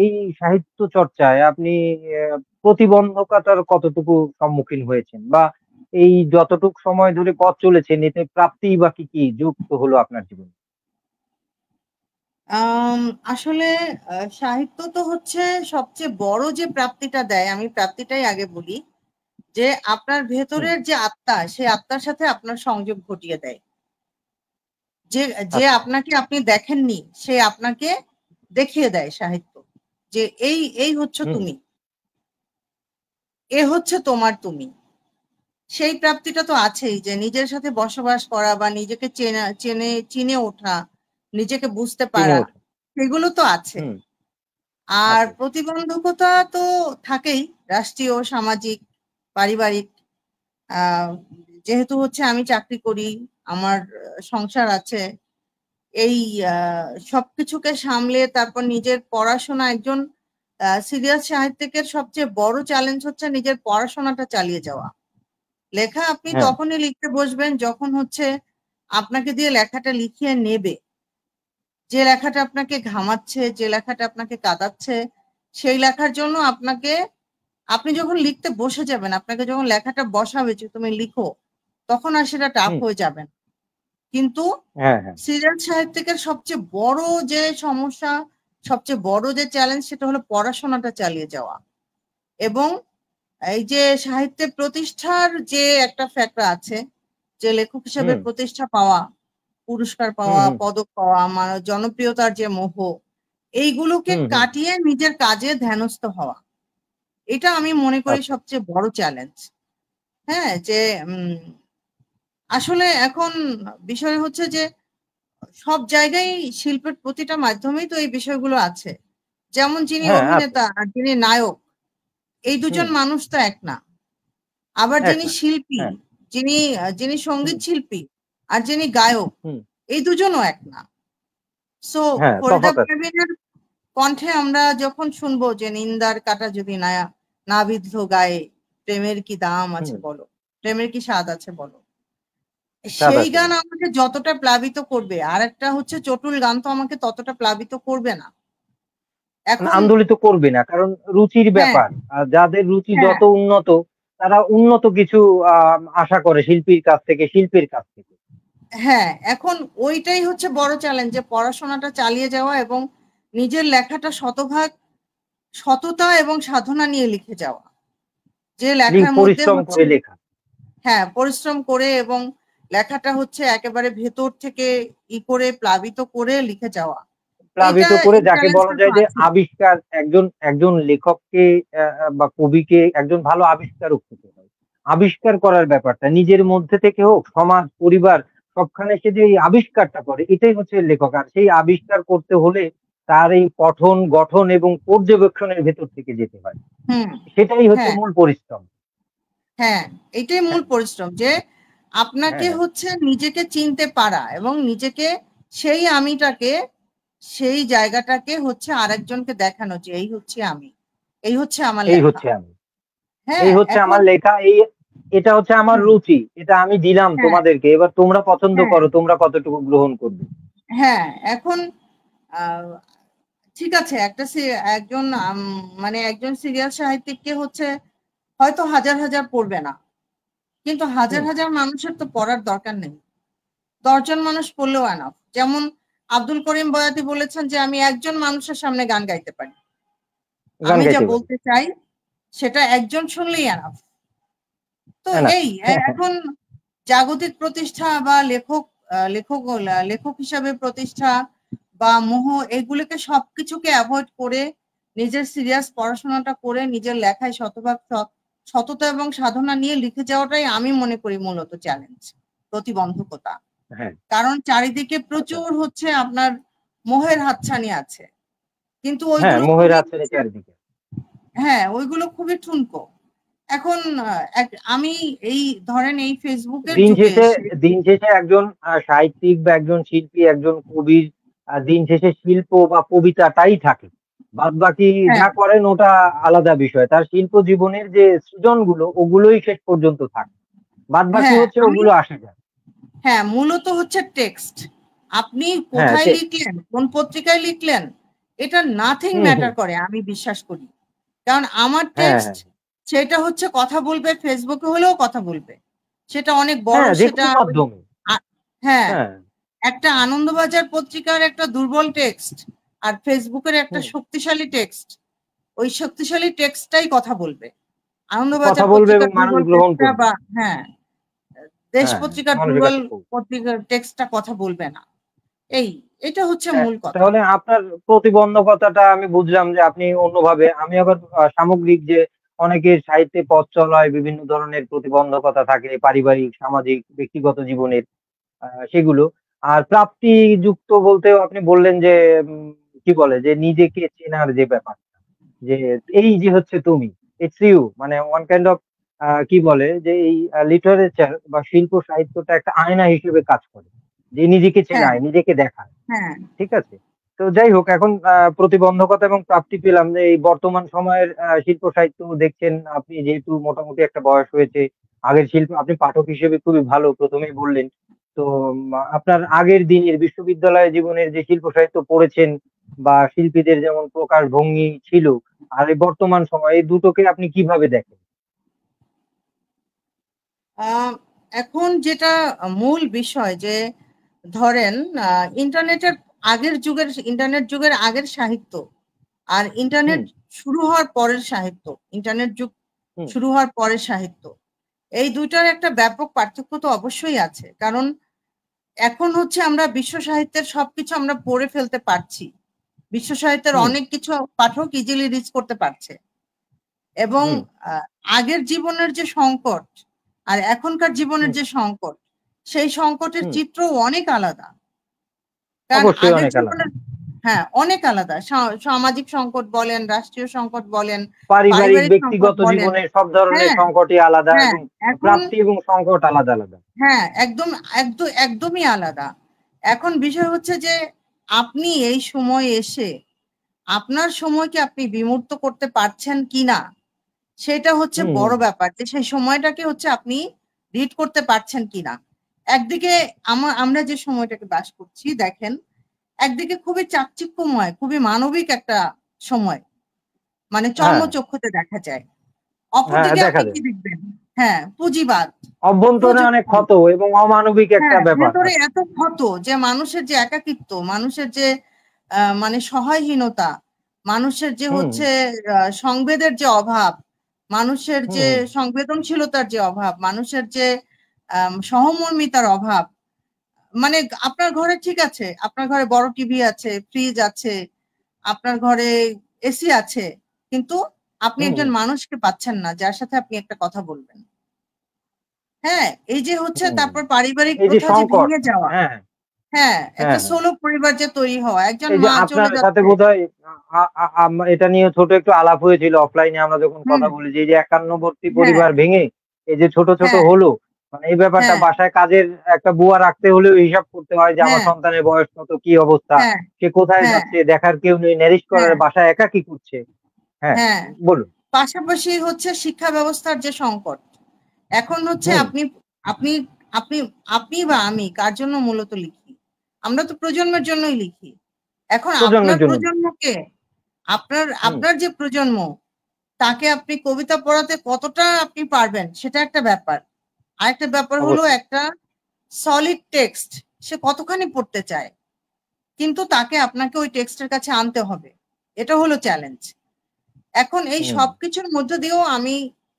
এই সাহিত্য চর্চায় আপনি প্রতিবন্ধকতার কতটুকু সম্মুখীন হয়েছেন, বা এই যতটুকু সময় ধরে পথ চলেছেন এতে প্রাপ্তি বা কি কি যুক্ত হলো আপনার জীবনে? আম, আসলে সাহিত্য তো হচ্ছে সবচেয়ে বড় যে প্রাপ্তিটা দেয়, আমি প্রাপ্তিটাই আগে বলি। যে আপনার হুম। ভেতরের যে আত্মা, সেই আত্মার সাথে আপনার সংযোগ ঘটিয়ে দেয়। যে যে আচ্ছা। আপনাকে আপনি দেখেননি সে আপনাকে দেখিয়ে দেয় সাহিত্য, যে এই এই হচ্ছে হুম তুমি, এ হচ্ছে তোমার তুমি। সেই প্রাপ্তিটা তো আছেই, যে নিজের সাথে বসবাস করা বা নিজেকে চিনে ওঠা, নিজেকে বুঝতে চিনে পারা, ওঠে। সেগুলো তো আছে। হুম। আর আছে। প্রতিবন্ধকতা তো থাকেই, রাষ্ট্রীয়, সামাজিক, পারিবারিক। আহ যেহেতু হচ্ছে আমি চাকরি করি, আমার সংসার আছে, এই সবকিছুকে সামলে তারপর নিজের পড়াশোনা, একজন সিরিয়াস সাহিত্যিকের সবচেয়ে বড় চ্যালেঞ্জ হচ্ছে নিজের পড়াশোনাটা চালিয়ে যাওয়া। লেখা আপনি হ্যাঁ। তখনই লিখতে বসবেন যখন হচ্ছে আপনাকে দিয়ে লেখাটা লিখিয়ে নেবে। যে লেখাটা আপনাকে ঘামাচ্ছে, যে লেখাটা আপনাকে কাঁদাচ্ছে, সেই লেখার জন্য আপনাকে, আপনি যখন লিখতে বসে যাবেন, আপনাকে যখন লেখাটা বসাবে যে তুমি লিখো, তখন আর সেটা টাফ হুম। হয়ে যাবে না। কিন্তু হ্যাঁ হ্যাঁ। সিরিয়াল সাহিত্যিকের সবচেয়ে বড় যে সমস্যা, সবচেয়ে বড় যে চ্যালেঞ্জ, সেটা হলো পড়াশোনাটা চালিয়ে যাওয়া। এবং এই যে সাহিত্যে প্রতিষ্ঠার যে একটা ফ্যাক্টর আছে, যে লেখক হিসেবে হুম প্রতিষ্ঠা পাওয়া, পুরস্কার হুম পাওয়া, হুম পদক পাওয়া, জনপ্রিয়তার যে মোহ, এইগুলোকে হুম হুম। কাটিয়ে নিজের কাজে ধ্যানস্থ হওয়া, এটা আমি মনে করি আচ্ছা। সবচেয়ে বড় চ্যালেঞ্জ। হ্যাঁ, যে আসলে এখন বিষয় হচ্ছে যে সব জায়গায় শিল্পের প্রতিটা মাধ্যমেই তো এই বিষয়গুলো আছে। যেমন যিনি হ্যাঁ আছে। অভিনেতা আর যিনি নায়ক, এই হুম। দুজন মানুষ তো এক না। আবার এক যিনি না। শিল্পী, হ্যাঁ। যিনি হুম সঙ্গীত শিল্পী আর যিনি গায়ক, হুম। এই দুজনও এক না। সো হ্যাঁ, ফরিদা তফাৎ আছে। পারভীনের কণ্ঠে আমরা যখন শুনবো যে নিন্দার কাঁটা যদি না বিদ্ধ গায়ে, প্রেমের কি দাম হুম। আছে বলো, প্রেমের কি স্বাদ আছে বলো, স্বাদ সেই আছে গান বলে। আমাকে যতটা প্লাবিত করবে, আর একটা হচ্ছে চটুল গান তো আমাকে ততটা প্লাবিত করবে না। মানে এখন আন্দোলিত করবে না, কারণ রুচির হ্যাঁ, ব্যাপার। যাদের রুচি হ্যাঁ, যত উন্নত, তারা উন্নত কিছু আশা করে শিল্পীর কাছ থেকে, শিল্পের কাছ থেকে। হ্যাঁ, এখন ওইটাই হচ্ছে বড় চ্যালেঞ্জ, যে পড়াশোনাটা চালিয়ে যাওয়া এবং নিজের লেখাটা শতভাগ সততা এবং সাধনা নিয়ে লিখে যাওয়া। যে লেখার মধ্যে পরিশ্রম হচ্ছে, করে লেখা। হ্যাঁ, পরিশ্রম করে এবং লেখাটা হচ্ছে একেবারে ভেতর থেকে করে প্লাবিত করে লিখে যাওয়া। এইটা, প্লাবিত করে, এই যাকে বলা চ্যালেঞ্জটা তো যায় যে আছে। আবিষ্কার, একজন একজন লেখককে বা কবিকে একজন ভালো আবিষ্কারক হতে হয়। আবিষ্কার করার ব্যাপারটা নিজের মধ্যে থেকে হোক, সমাজ, পরিবার সবখানে সে যে এই আবিষ্কারটা করে, এটাই হচ্ছে লেখক। আর সেই আবিষ্কার করতে হলে তার এই পঠন, গঠন এবং পর্যবেক্ষণের ভেতর থেকে যেতে হয়। হুম। সেটাই হচ্ছে হ্যাঁ, মূল পরিশ্রম। হ্যাঁ, এটাই মূল হ্যাঁ, পরিশ্রম, যে আপনাকে হ্যাঁ, হচ্ছে নিজেকে চিনতে পারা এবং নিজেকে, সেই আমিটাকে, সেই জায়গাটাকে হচ্ছে আরেকজনকে দেখানো যে এই হচ্ছে আমি, এই হচ্ছে আমার এই লেখা। হচ্ছে আমি, হ্যাঁ, এই হচ্ছে এখন আমার লেখা, এটা হচ্ছে আমার হুম, রুচি, এটা আমি দিলাম হ্যাঁ, তোমাদেরকে, এবার তোমরা পছন্দ হ্যাঁ, করো, তোমরা কতটুকু গ্রহণ করবে। হ্যাঁ, এখন আহ, ঠিক আছে, একজন মানে একজন সিরিয়াল সাহিত্যিককে হচ্ছে হয়তো হাজার হাজার পড়বে না, কিন্তু হাজার হুম, হাজার মানুষের তো পড়ার দরকার নেই, 10 জন মানুষ পড়লেও এনাফ। যেমন আব্দুল করিম বয়াতি বলেছেন যে আমি একজন মানুষের সামনে গান গাইতে পারি, গান আমি যা গাইতে পারি। বলতে চাই সেটা একজন শুনলেই এনাফ। তো হ্যাঁ, না, এখন জাগতিক প্রতিষ্ঠা বা লেখক হিসাবে প্রতিষ্ঠা বা মোহ, এগুলোকে সবকিছুকে অ্যাভয়েড করে নিজের সিরিয়াস পড়াশোনাটা করে নিজের লেখায় শতভাগ সততা এবং সাধনা নিয়ে লিখে যাওয়াটাই আমি মনে করি মূলত চ্যালেঞ্জ, প্রতিবন্ধকতা। হ্যাঁ, কারণ চারিদিকে আচ্ছা, প্রচুর হচ্ছে আপনার মোহের হাতছানি আছে, কিন্তু হ্যাঁ, ওইগুলো মোহের খুবই আছে চারিদিকে। হ্যাঁ, ওইগুলো খুবই ঠুনকো। এখন আমি এই ধরেন এই ফেসবুকের দিন যুগে শেষে এসে দিন শেষে একজন সাহিত্যিক বা একজন শিল্পী, একজন কবির দিন শেষে শিল্প বা কবিতাটাই থাকে। বাদ বাকি হ্যাঁ, যা করেন ওটা আলাদা বিষয়। তার শিল্প জীবনের যে সৃজনগুলো ওগুলোই শেষ পর্যন্ত থাকে। বাদ বাকি হ্যাঁ, হচ্ছে আমি ওগুলো আসে যায়। হ্যাঁ, মূলত হচ্ছে টেক্সট। আপনি হ্যাঁ, কোথায় লিখলেন, কোন পত্রিকায় লিখলেন, এটা নাথিং হুম, হুম, ম্যাটার করে আমি বিশ্বাস করি। কারণ আমার হ্যাঁ, টেক্সট হ্যাঁ, সেটা হচ্ছে কথা বলবে, ফেসবুকে হলেও কথা বলবে, সেটা অনেক বড়, হ্যাঁ, যে সেটা কোনো ওই মাধ্যমে। হ্যাঁ, হ্যাঁ, একটা আনন্দবাজার পত্রিকার একটা দুর্বল টেক্সট আর ফেসবুকের একটা হুম, শক্তিশালী টেক্সট, ওই শক্তিশালী টেক্সটটাই কথা বলবে। কথা আনন্দবাজার বলবে এবং পত্রিকার মানুষ দুর্বল গ্রহণ টেক্সটটা করবে। বা হ্যাঁ, দেশ হ্যাঁ, হ্যাঁ, পত্রিকার মানুষের দুর্বল কাছে পৌঁছে। পত্রিকার টেক্সটটা কথা বলবে না। এই এটা হচ্ছে মূল কথা। তাহলে আপনার প্রতিবন্ধকতাটা আমি বুঝলাম যে আপনি অন্যভাবে, আমি আবার সামগ্রিক যে অনেকের সাহিত্যে পথ চলায় বিভিন্ন ধরনের প্রতিবন্ধকতা থাকে, পারিবারিক, সামাজিক, ব্যক্তিগত জীবনের সেগুলো। আর প্রাপ্তি যুক্ত বলতেও আপনি বললেন যে কি বলে যে নিজেকে চেনার যে ব্যাপার, যে এই যে হচ্ছে তুমি, ইটস ইউ, মানে ওয়ান কাইন্ড অফ কি বলে যে এই লিটারেচার বা শিল্প সাহিত্যটা একটা আয়না হিসেবে কাজ করে, যে নিজেকে হ্যাঁ, চেনায়, নিজেকে দেখায়। হ্যাঁ, ঠিক আছে। তো যাই হোক, এখন প্রতিবন্ধকতা এবং প্রাপ্তি পেলাম যে এই বর্তমান সময়ের শিল্প সাহিত্য দেখছেন আপনি, যেহেতু মোটামুটি একটা বয়স হয়েছে, আগের শিল্প আপনি পাঠক হিসেবে খুবই ভালো প্রথমেই বললেন। তো আপনার আগের দিনের বিশ্ববিদ্যালয় জীবনের যে শিল্প সাহিত্য পড়েছেন বা শিল্পীদের যেমন প্রকাশ ভঙ্গি ছিল, আর এই বর্তমান সময়ে এই দুটোকে আপনি কিভাবে দেখেন? আহ, এখন যেটা মূল বিষয় যে ধরেন ইন্টারনেটের ইন্টারনেট যুগের আগের সাহিত্য আর ইন্টারনেট হুম, শুরু হওয়ার পরের সাহিত্য, ইন্টারনেট যুগ হুম, শুরু হওয়ার পরের সাহিত্য, এই দুইটার একটা ব্যাপক পার্থক্য তো অবশ্যই আছে। কারণ এখন হচ্ছে আমরা বিশ্ব সাহিত্যের সবকিছু আমরা পড়ে ফেলতে পারছি, বিশ্ব সাহিত্যের হুম, অনেক কিছু পাঠক ইজিলি রিচ করতে পারছে। এবং হুম, আহ, আগের জীবনের যে সংকট আর এখনকার জীবনের হুম, যে সংকট, সেই সংকটের হুম, চিত্র অনেক আলাদা। কারণ অবশ্যই আগের অনেক আলাদা। জীবনের হ্যাঁ, অনেক আলাদা। সামাজিক সংকট বলেন, রাষ্ট্রীয় সংকট বলেন, পারিবারিক, পারিবারিক সংকট ব্যক্তিগত বলেন। জীবনের সব ধরনের হ্যাঁ, সংকটই আলাদা, হ্যাঁ, এবং এখন প্রাপ্তি এবং সংকট আলাদা আলাদা। হ্যাঁ, একদমই আলাদা। এখন বিষয় হচ্ছে যে আপনি এই সময়ে এসে আপনার সময়কে আপনি বিমূর্ত করতে পারছেন কিনা, সেটা হচ্ছে হুম, বড় ব্যাপার, যে সেই সময়টাকে হচ্ছে আপনি রিড করতে পারছেন কিনা। একদিকে আমরা যে সময়টাকে বাস করছি দেখেন, একদিকে খুবই চাকচিক্যময়, খুবই মানবিক একটা সময়, মানে হ্যাঁ, চর্মচক্ষুতে দেখা যায়। হ্যাঁ, অপরদিকে দেখা আপনি কি যায়। দেখবেন? হ্যাঁ, পুঁজিবাদ, অভ্যন্তরে অনেক প্রযুক্তি, ক্ষত এবং অমানবিক একটা হ্যাঁ, ব্যাপার ভেতরে আছে। এত ক্ষত যে মানুষের যে একাকিত্ব, মানুষের যে মানে সহায়হীনতা, মানুষের যে হুম, হচ্ছে সংবেদের যে অভাব, মানুষের হুম, যে হুম, সংবেদনশীলতার যে অভাব, মানুষের যে সহমর্মিতার অভাব। মানে আপনার ঘরে ঠিক আছে, আপনার ঘরে বড় টিভি আছে, ফ্রিজ আছে, আপনার ঘরে এসি আছে, কিন্তু আপনি হুম, একজন মানুষকে পাচ্ছেন না যার সাথে আপনি একটা কথা বলবেন। হ্যাঁ, এই যে হচ্ছে হুম, তারপর পারিবারিক এই যে প্রথা যে সংকট। ভেঙে যাওয়া, হ্যাঁ, হ্যাঁ, হ্যাঁ, একটা হ্যাঁ। সোলো পরিবার যে তৈরি হওয়া, একজন এই যে মা চলে আপনার সাথে যাচ্ছে। বোধহয় এটা নিয়ে ছোট একটু আলাপ হয়েছিল অফলাইনে, আমরা যখন হুম। কথা বলি যে এই যে একান্নবর্তী হ্যাঁ, পরিবার ভেঙে এই যে ছোট ছোট হ্যাঁ, হলো, মানে এই ব্যাপারটা হ্যাঁ, বাসায় কাজের একটা বুয়া রাখতে হলেও হিসাব করতে হয় যে আমার হ্যাঁ, সন্তানের বয়স কত, কি অবস্থা, হ্যাঁ, সে কোথায় হ্যাঁ, যাচ্ছে, দেখার কেউ নেই, ন্যারিশ করার, হ্যাঁ, বাসায় একা কি করছে। হ্যাঁ, হ্যাঁ। বলুন। পাশাপাশি হচ্ছে শিক্ষা ব্যবস্থার যে সংকট। এখন হচ্ছে হুম। আপনি আপনি আপনি বা আমি কার জন্য মূলত লিখি? আমরা তো প্রজন্মের জন্যই লিখি। এখন আপনার প্রজন্মের জন্য। প্রজন্মকে, আপনার হুম। আপনার যে প্রজন্ম, তাকে আপনি কবিতা পড়াতে কতটা আপনি পারবেন সেটা একটা ব্যাপার। আরেকটা ব্যাপার হলো অবশ্যই। একটা সলিড টেক্সট সে কতখানি পড়তে চায়। কিন্তু তাকে আপনাকে ওই টেক্সটের কাছে আনতে হবে। এটা হলো চ্যালেঞ্জ। এখন এই হুম। সবকিছুর মধ্য দিয়েও আমি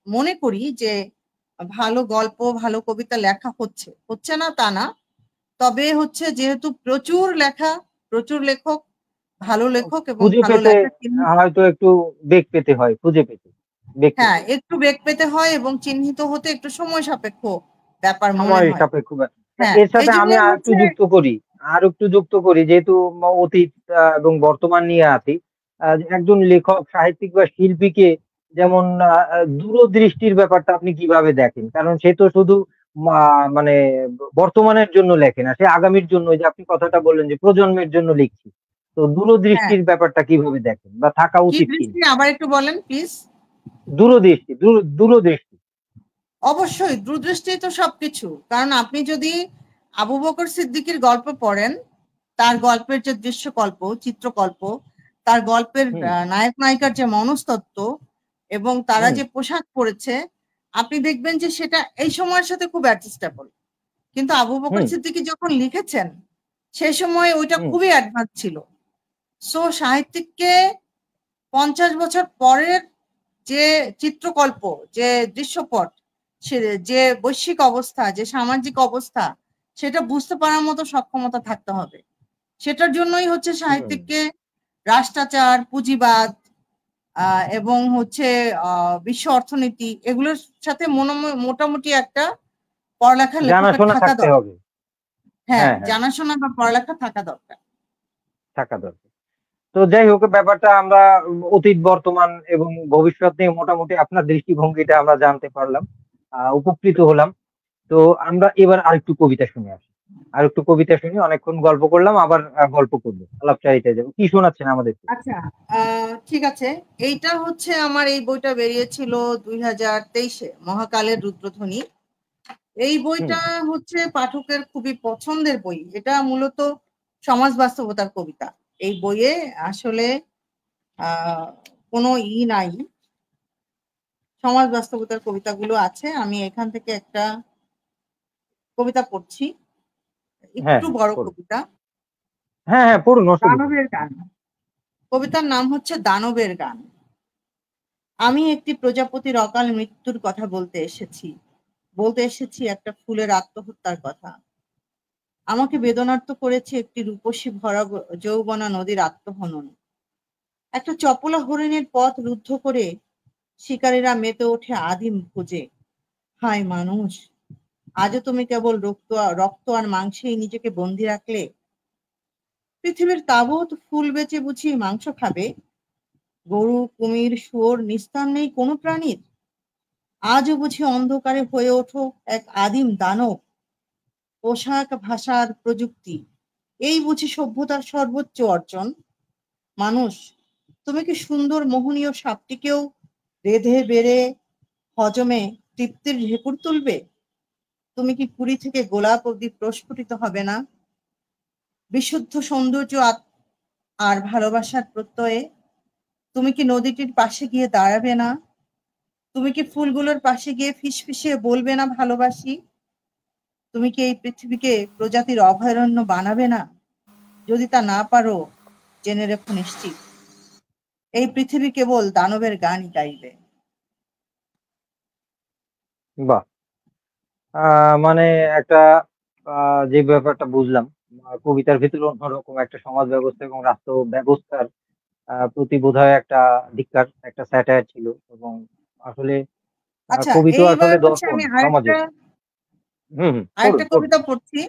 মনে করি যে ভালো গল্প, ভালো কবিতা লেখা হচ্ছে। হচ্ছে না তা না। তবে হচ্ছে যেহেতু প্রচুর লেখা, প্রচুর লেখক, ভালো লেখক এবং খুঁজে ভালো পেতে লেখা চিহ্নিত, হয়তো একটু বেগ পেতে হয়, খুঁজে পেতে, বেগ হ্যাঁ, পেতে একটু বেগ পেতে হয় এবং চিহ্নিত হতে একটু সময় সাপেক্ষ ব্যাপার মনে সময় হয়। সাপেক্ষ হ্যাঁ, এর সাথে আমি এইজন্যই আরেকটু হচ্ছে যুক্ত করি, যেহেতু অতীত এবং বর্তমান নিয়ে আছি। একজন লেখক, সাহিত্যিক বা শিল্পীকে যেমন দূরদৃষ্টির ব্যাপারটা আপনি কিভাবে দেখেন? কারণ সে তো শুধু মানে বর্তমানের জন্য লেখে না, সে আগামীর জন্য, ওই যে আপনি কথাটা বললেন যে প্রজন্মের জন্য লিখছি। তো হ্যাঁ, দূরদৃষ্টির ব্যাপারটা কিভাবে দেখেন বা থাকা কি উচিত কিনা? দৃষ্টি আবার একটু বলেন প্লিজ। দূরদৃষ্টি। অবশ্যই দূরদৃষ্টি তো সবকিছু। কারণ আপনি যদি আবু বকর সিদ্দিকীর গল্প পড়েন, তার গল্পের যে দৃশ্যকল্প, চিত্রকল্প, তার গল্পের হুম। নায়ক নায়িকার যে মনস্তত্ত্ব এবং তারা হুম। যে পোশাক পরেছে, আপনি দেখবেন যে সেটা এই সময়ের সাথে খুব অ্যাডজাস্টেবল। কিন্তু আবু বকর হুম। সিদ্দিকী যখন লিখেছেন, সেই সময় ওইটা হুম। খুবই অ্যাডভান্স ছিল। সো সাহিত্যিককে ৫০ বছর পরের যে চিত্রকল্প, যে দৃশ্যপট, সে যে বৈশ্বিক অবস্থা, যে সামাজিক অবস্থা, সেটা বুঝতে পারার মতো সক্ষমতা থাকতে হবে। সেটার জন্যই হচ্ছে হুম। সাহিত্যিককে রাষ্ট্রাচার, পুঁজিবাদ এবং হচ্ছে বিশ্ব অর্থনীতি এগুলোর সাথে মোটামুটি একটা পড়ালেখা লেখকের জানাশোনা থাকা থাকতে দরকার। হবে। হ্যাঁ, হ্যাঁ, হ্যাঁ, জানাশোনা বা পড়ালেখা থাকা দরকার। থাকা দরকার। তো যাই হোক, ব্যাপারটা আমরা অতীত, বর্তমান এবং ভবিষ্যৎ নিয়ে মোটামুটি আপনার দৃষ্টিভঙ্গিটা আমরা জানতে পারলাম, উপকৃত হলাম। তো আমরা এবার আরেকটু কবিতা শুনে আসি। আরেকটু কবিতা শুনি, অনেকক্ষণ গল্প করলাম, আবার গল্প করবো, আলাপচারিতায় যাবো। কি শোনাচ্ছেন আমাদেরকে? আচ্ছা, ঠিক আছে। এইটা হচ্ছে আমার এই বইটা বেরিয়েছিল ২০২৩-এ, মহাকালের রুদ্রধ্বনি। এই হুম। বইটা হচ্ছে পাঠকের খুবই পছন্দের বই। এটা মূলত সমাজ বাস্তবতার কবিতা। এই বইয়ে আসলে আ কোনো নাই। সমাজ বাস্তবতার কবিতাগুলো আছে। আমি এখান থেকে একটা কবিতা পড়ছি। হ্যাঁ, একটু হ্যাঁ, বড় পড়ুন। কবিতা। হ্যাঁ, হ্যাঁ, পড়ুন, অসুবিধা নেই। দানবের গান। কবিতার নাম হচ্ছে দানবের গান। আমি একটি প্রজাপতির অকাল মৃত্যুর কথা বলতে এসেছি। বলতে এসেছি একটা ফুলের আত্মহত্যার কথা। আমাকে বেদনার্ত করেছে একটি রূপসী ভরা যৌবনা নদীর আত্মহনন। একটা চপলা হরিণের পথ রুদ্ধ করে শিকারীরা মেতে ওঠে আদিম খোঁজে। হায় মানুষ! আজও তুমি কেবল রক্ত আর মাংসেই নিজেকে বন্দি রাখলে। পৃথিবীর তাবৎ ফুল বেচে বুঝি মাংস খাবে? গরু, কুমির, শুয়োর নিস্তার নেই কোনো প্রাণীর? আজও বুঝি অন্ধকারে হয়ে ওঠো এক আদিম দানব? পোশাক, ভাষার প্রযুক্তি এই বুঝি সভ্যতার সর্বোচ্চ অর্জন? মানুষ, তুমি কি সুন্দর মোহনীয় সাপটিকেও রেঁধে বেড়ে হজমে তৃপ্তির ঢেকুর তুলবে? তুমি কি কুড়ি থেকে গোলাপ অবধি প্রস্ফুটিত হবে না? বিশুদ্ধ সৌন্দর্য আর ভালোবাসার প্রত্যয়ে তুমি কি নদীটির পাশে গিয়ে দাঁড়াবে না? তুমি কি ফুলগুলোর পাশে গিয়ে ফিসফিসিয়ে বলবে না ভালোবাসি? তুমি কি এই পৃথিবীকে প্রজাতির অভয়ারণ্য বানাবে না? যদি তা না পারো, জেনে রেখো নিশ্চিত এই পৃথিবী কেবল দানবের গানই গাইবে। বাহ! মানে একটা যে ব্যাপারটা বুঝলাম, কবিতার ভেতরে অন্যরকম একটা সমাজ ব্যবস্থা এবং রাষ্ট্র ব্যবস্থার প্রতি বোধহয় একটা ধিক্কার, একটা স্যাটায়ার ছিল এবং আসলে আচ্ছা, কবি তো এইবার আসলে হচ্ছে দর্পণ আমি আরেকটা সমাজের। হুম, হুম, পড়ুন, আরেকটা পড়ুন। কবিতা পড়ছি,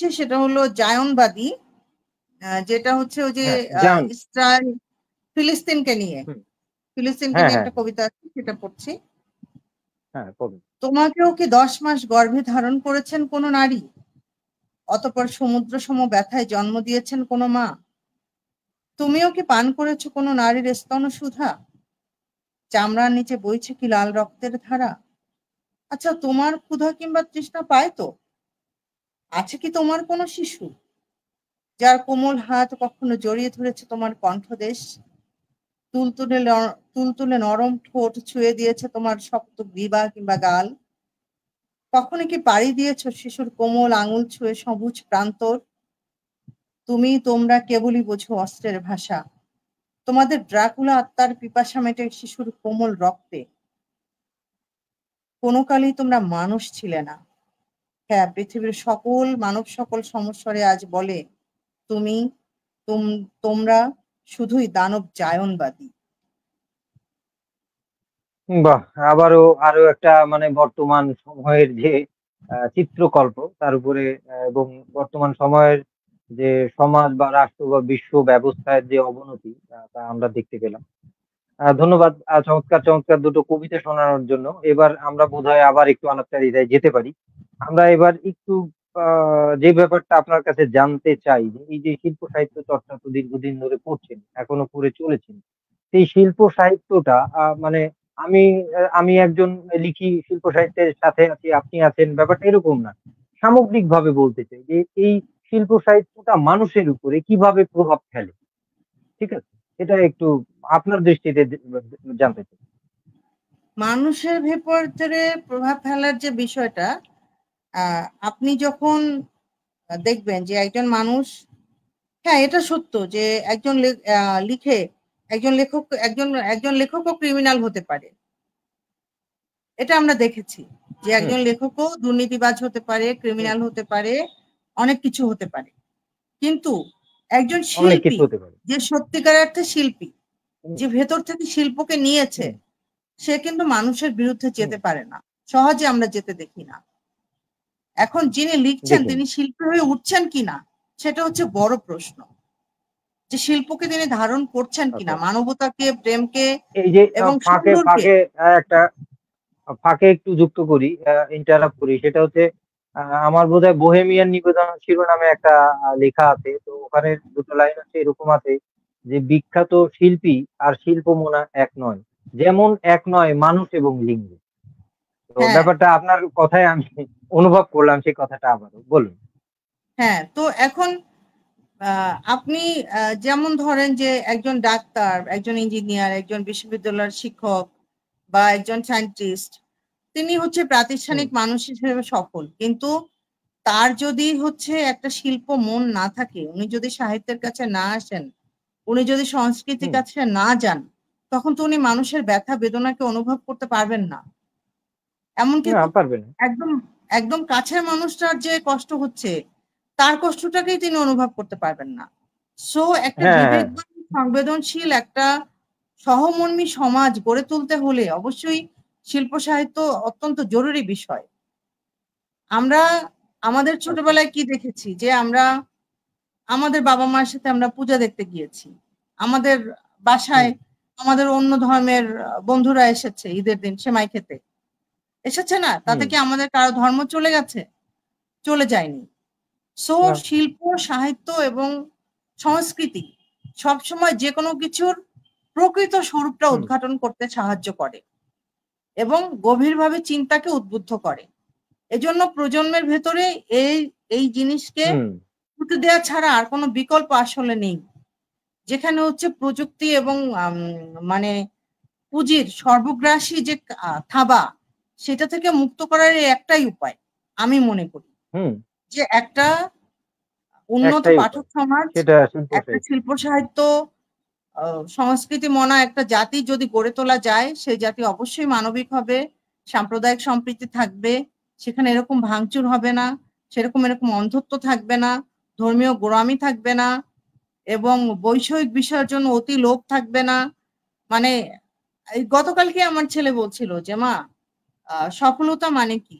হুম, সেটা হলো জায়নবাদী, যেটা হচ্ছে ওই যে হ্যাঁ, যেমন ইসরায়েল ফিলিস্তিনকে নিয়ে, হুম, ফিলিস্তিনকে হ্যাঁ, নিয়ে হ্যাঁ, একটা কবিতা আছে, সেটা পড়ছি। হ্যাঁ, পড়ুন। তোমাকেও কি 10 মাস গর্ভে ধারণ করেছেন কোনো নারী, অতঃপর সমুদ্র সম ব্যথায় জন্ম দিয়েছেন কোনো মা? তুমিও কি পান করেছো কোনো নারীর স্তন সুধা, চামড়ার নিচে বইছে কি লাল রক্তের ধারা? আচ্ছা, তোমার ক্ষুধা কিংবা তৃষ্ণা পায় তো? আছে কি তোমার কোনো শিশু, যার কোমল হাত কখনো জড়িয়ে ধরেছে তোমার কণ্ঠদেশ, তুলতুলে নরম ঠোঁট ছুঁয়ে দিয়েছে তোমার শক্ত গ্রীবা কিংবা গাল? কখনো কি পাড়ি দিয়েছো শিশুর কোমল আঙুল ছুঁয়ে সবুজ প্রান্তর? তোমরা কেবলই বোঝো অস্ত্রের ভাষা, তোমাদের ড্রাকুলা আত্মার পিপাসা মেটে শিশুর কোমল রক্তে। কোনো কালেই তোমরা মানুষ ছিলে না। হ্যাঁ, পৃথিবীর সকল সমস্বরে আজ বলে তুমি, তোমরা শুধুই দানব জায়নবাদী। বাহ! আরো একটা মানে বর্তমান সময়ের যে চিত্রকল্প তার উপরে এবং বর্তমান সময়ের যে সমাজ বা রাষ্ট্র বা বিশ্ব ব্যবস্থার যে অবনতি তা আমরা দেখতে পেলাম। ধন্যবাদ চমৎকার, চমৎকার দুটো কবিতা শোনানোর জন্য। এবার আমরা বোধহয় আবার একটু আলাপচারিতায় যেতে পারি। আমরা এবার একটু যে ব্যাপারটা আপনার কাছে জানতে চাই যে এই যে শিল্প সাহিত্য চর্চা তো দীর্ঘদিন ধরে করছেন, এখনো করে চলেছেন। সেই শিল্প সাহিত্যটা মানে আমি আমি একজন লিখি শিল্প সাহিত্যের সাথে আছি, আপনি আছেন, ব্যাপারটা এরকম না। সামগ্রিকভাবে বলতে চাই যে এই শিল্প সাহিত্যটা মানুষের উপরে কিভাবে প্রভাব ফেলে, ঠিক আছে? এটা একটু আপনার দৃষ্টিতে জানতে চাই। মানুষের ভেতরে প্রভাব ফেলার যে বিষয়টা, আপনি যখন দেখবেন যে একজন মানুষ, হ্যাঁ এটা সত্য যে একজন লিখে, একজন লেখকও ক্রিমিনাল হতে পারে। এটা আমরা দেখেছি যে হুম, একজন লেখকও দুর্নীতিবাজ হতে পারে, হুম, ক্রিমিনাল হতে পারে, অনেক কিছু হতে পারে। কিন্তু একজন অনেক কিছু শিল্পী, হতে পারে। যে সত্যিকার অর্থে শিল্পী, হুম, যে ভেতর থেকে শিল্পকে নিয়েছে, হুম, সে কিন্তু মানুষের বিরুদ্ধে হুম, যেতে পারে না, সহজে আমরা যেতে দেখি না। এখন যিনি লিখছেন দেখিনি। তিনি শিল্পী হয়ে উঠছেন কিনা, সেটা হচ্ছে বড় প্রশ্ন। যে শিল্পকে তিনি ধারণ করছেন কিনা, আচ্ছা। মানবতাকে, প্রেমকে এই যে এবং ফাঁকে সুন্দরকে। ফাঁকে একটা ফাঁকে একটু যুক্ত করি, ইন্টারাপ্ট করি। সেটা হচ্ছে আমার বোধহয় বোহেমিয়ান নিবেদন শিরোনামে একটা লেখা আছে। তো ওখানে দুটো লাইন আছে, এরকম আছে যে বিখ্যাত শিল্পী আর শিল্পমনা এক নয়, যেমন এক নয় মানুষ এবং লিঙ্গ। তো হ্যাঁ, ব্যাপারটা আপনার কথায় আমি অনুভব করলাম সেই কথাটা আবারও বলুন। হ্যাঁ, তো এখন আপনি যেমন ধরেন যে একজন ডাক্তার, একজন ইঞ্জিনিয়ার, একজন বিশ্ববিদ্যালয়ের শিক্ষক বা একজন সায়েন্টিস্ট, তিনি হচ্ছে হুম, প্রাতিষ্ঠানিক মানুষ হিসেবে সফল। কিন্তু তার যদি হচ্ছে একটা শিল্প মন না থাকে, উনি যদি সাহিত্যের কাছে না আসেন, উনি যদি সংস্কৃতির হুম, কাছে না যান, তখন তো উনি মানুষের ব্যথা বেদনাকে অনুভব করতে পারবেন না। এমনকি না খুব পারবে না। একদম একদম কাছের মানুষটার যে কষ্ট হচ্ছে, তার কষ্টটাকেই তিনি অনুভব করতে পারবেন না। সো একটা হ্যাঁ, হ্যাঁ, বিবেকবান, সংবেদনশীল একটা সহমর্মী সমাজ গড়ে তুলতে হলে অবশ্যই শিল্প সাহিত্য অত্যন্ত জরুরি বিষয়। আমরা আমাদের আচ্ছা। ছোটবেলায় কি দেখেছি যে আমাদের বাবা-মার সাথে আমরা পূজা দেখতে গিয়েছি। আমাদের হুম, বাসায় আমাদের অন্য ধর্মের বন্ধুরা এসেছে ঈদের দিন সেমাই খেতে। এসেছে না? তাতে হুম, কি আমাদের কারো ধর্ম চলে গেছে? চলে যায়নি। সো না, শিল্প, সাহিত্য এবং সংস্কৃতি সবসময় যেকোনো কিছুর প্রকৃত স্বরূপটা হুম, উদ্ঘাটন করতে সাহায্য করে এবং গভীরভাবে চিন্তাকে উদ্বুদ্ধ করে। এজন্য প্রজন্মের ভেতরে এই এই জিনিসকে হুম, পুঁতে দেয়া ছাড়া আর কোনো বিকল্প আসলে নেই। যেখানে হচ্ছে প্রযুক্তি এবং মানে পুঁজির সর্বগ্রাসী যে থাবা, সেটা থেকে মুক্ত করার এই একটাই উপায় আমি মনে করি। হুম, যে একটা উন্নত একটাই পাঠক উপায়। সমাজ, সেটা শিল্প একটা সাহিত্য। শিল্প সাহিত্য, সংস্কৃতি মনা একটা জাতি যদি গড়ে তোলা যায়, সেই জাতি অবশ্যই মানবিক হবে, সাম্প্রদায়িক সম্প্রীতি থাকবে, সেখানে এরকম ভাঙচুর হবে না, এরকম অন্ধত্ব থাকবে না, ধর্মীয় গোঁড়ামি থাকবে না এবং বৈষয়িক বিষয়ের জন্য অতি লোভ থাকবে না। মানে এই গতকালকে আমার ছেলে বলছিল যে, "মা, সফলতা মানে কি,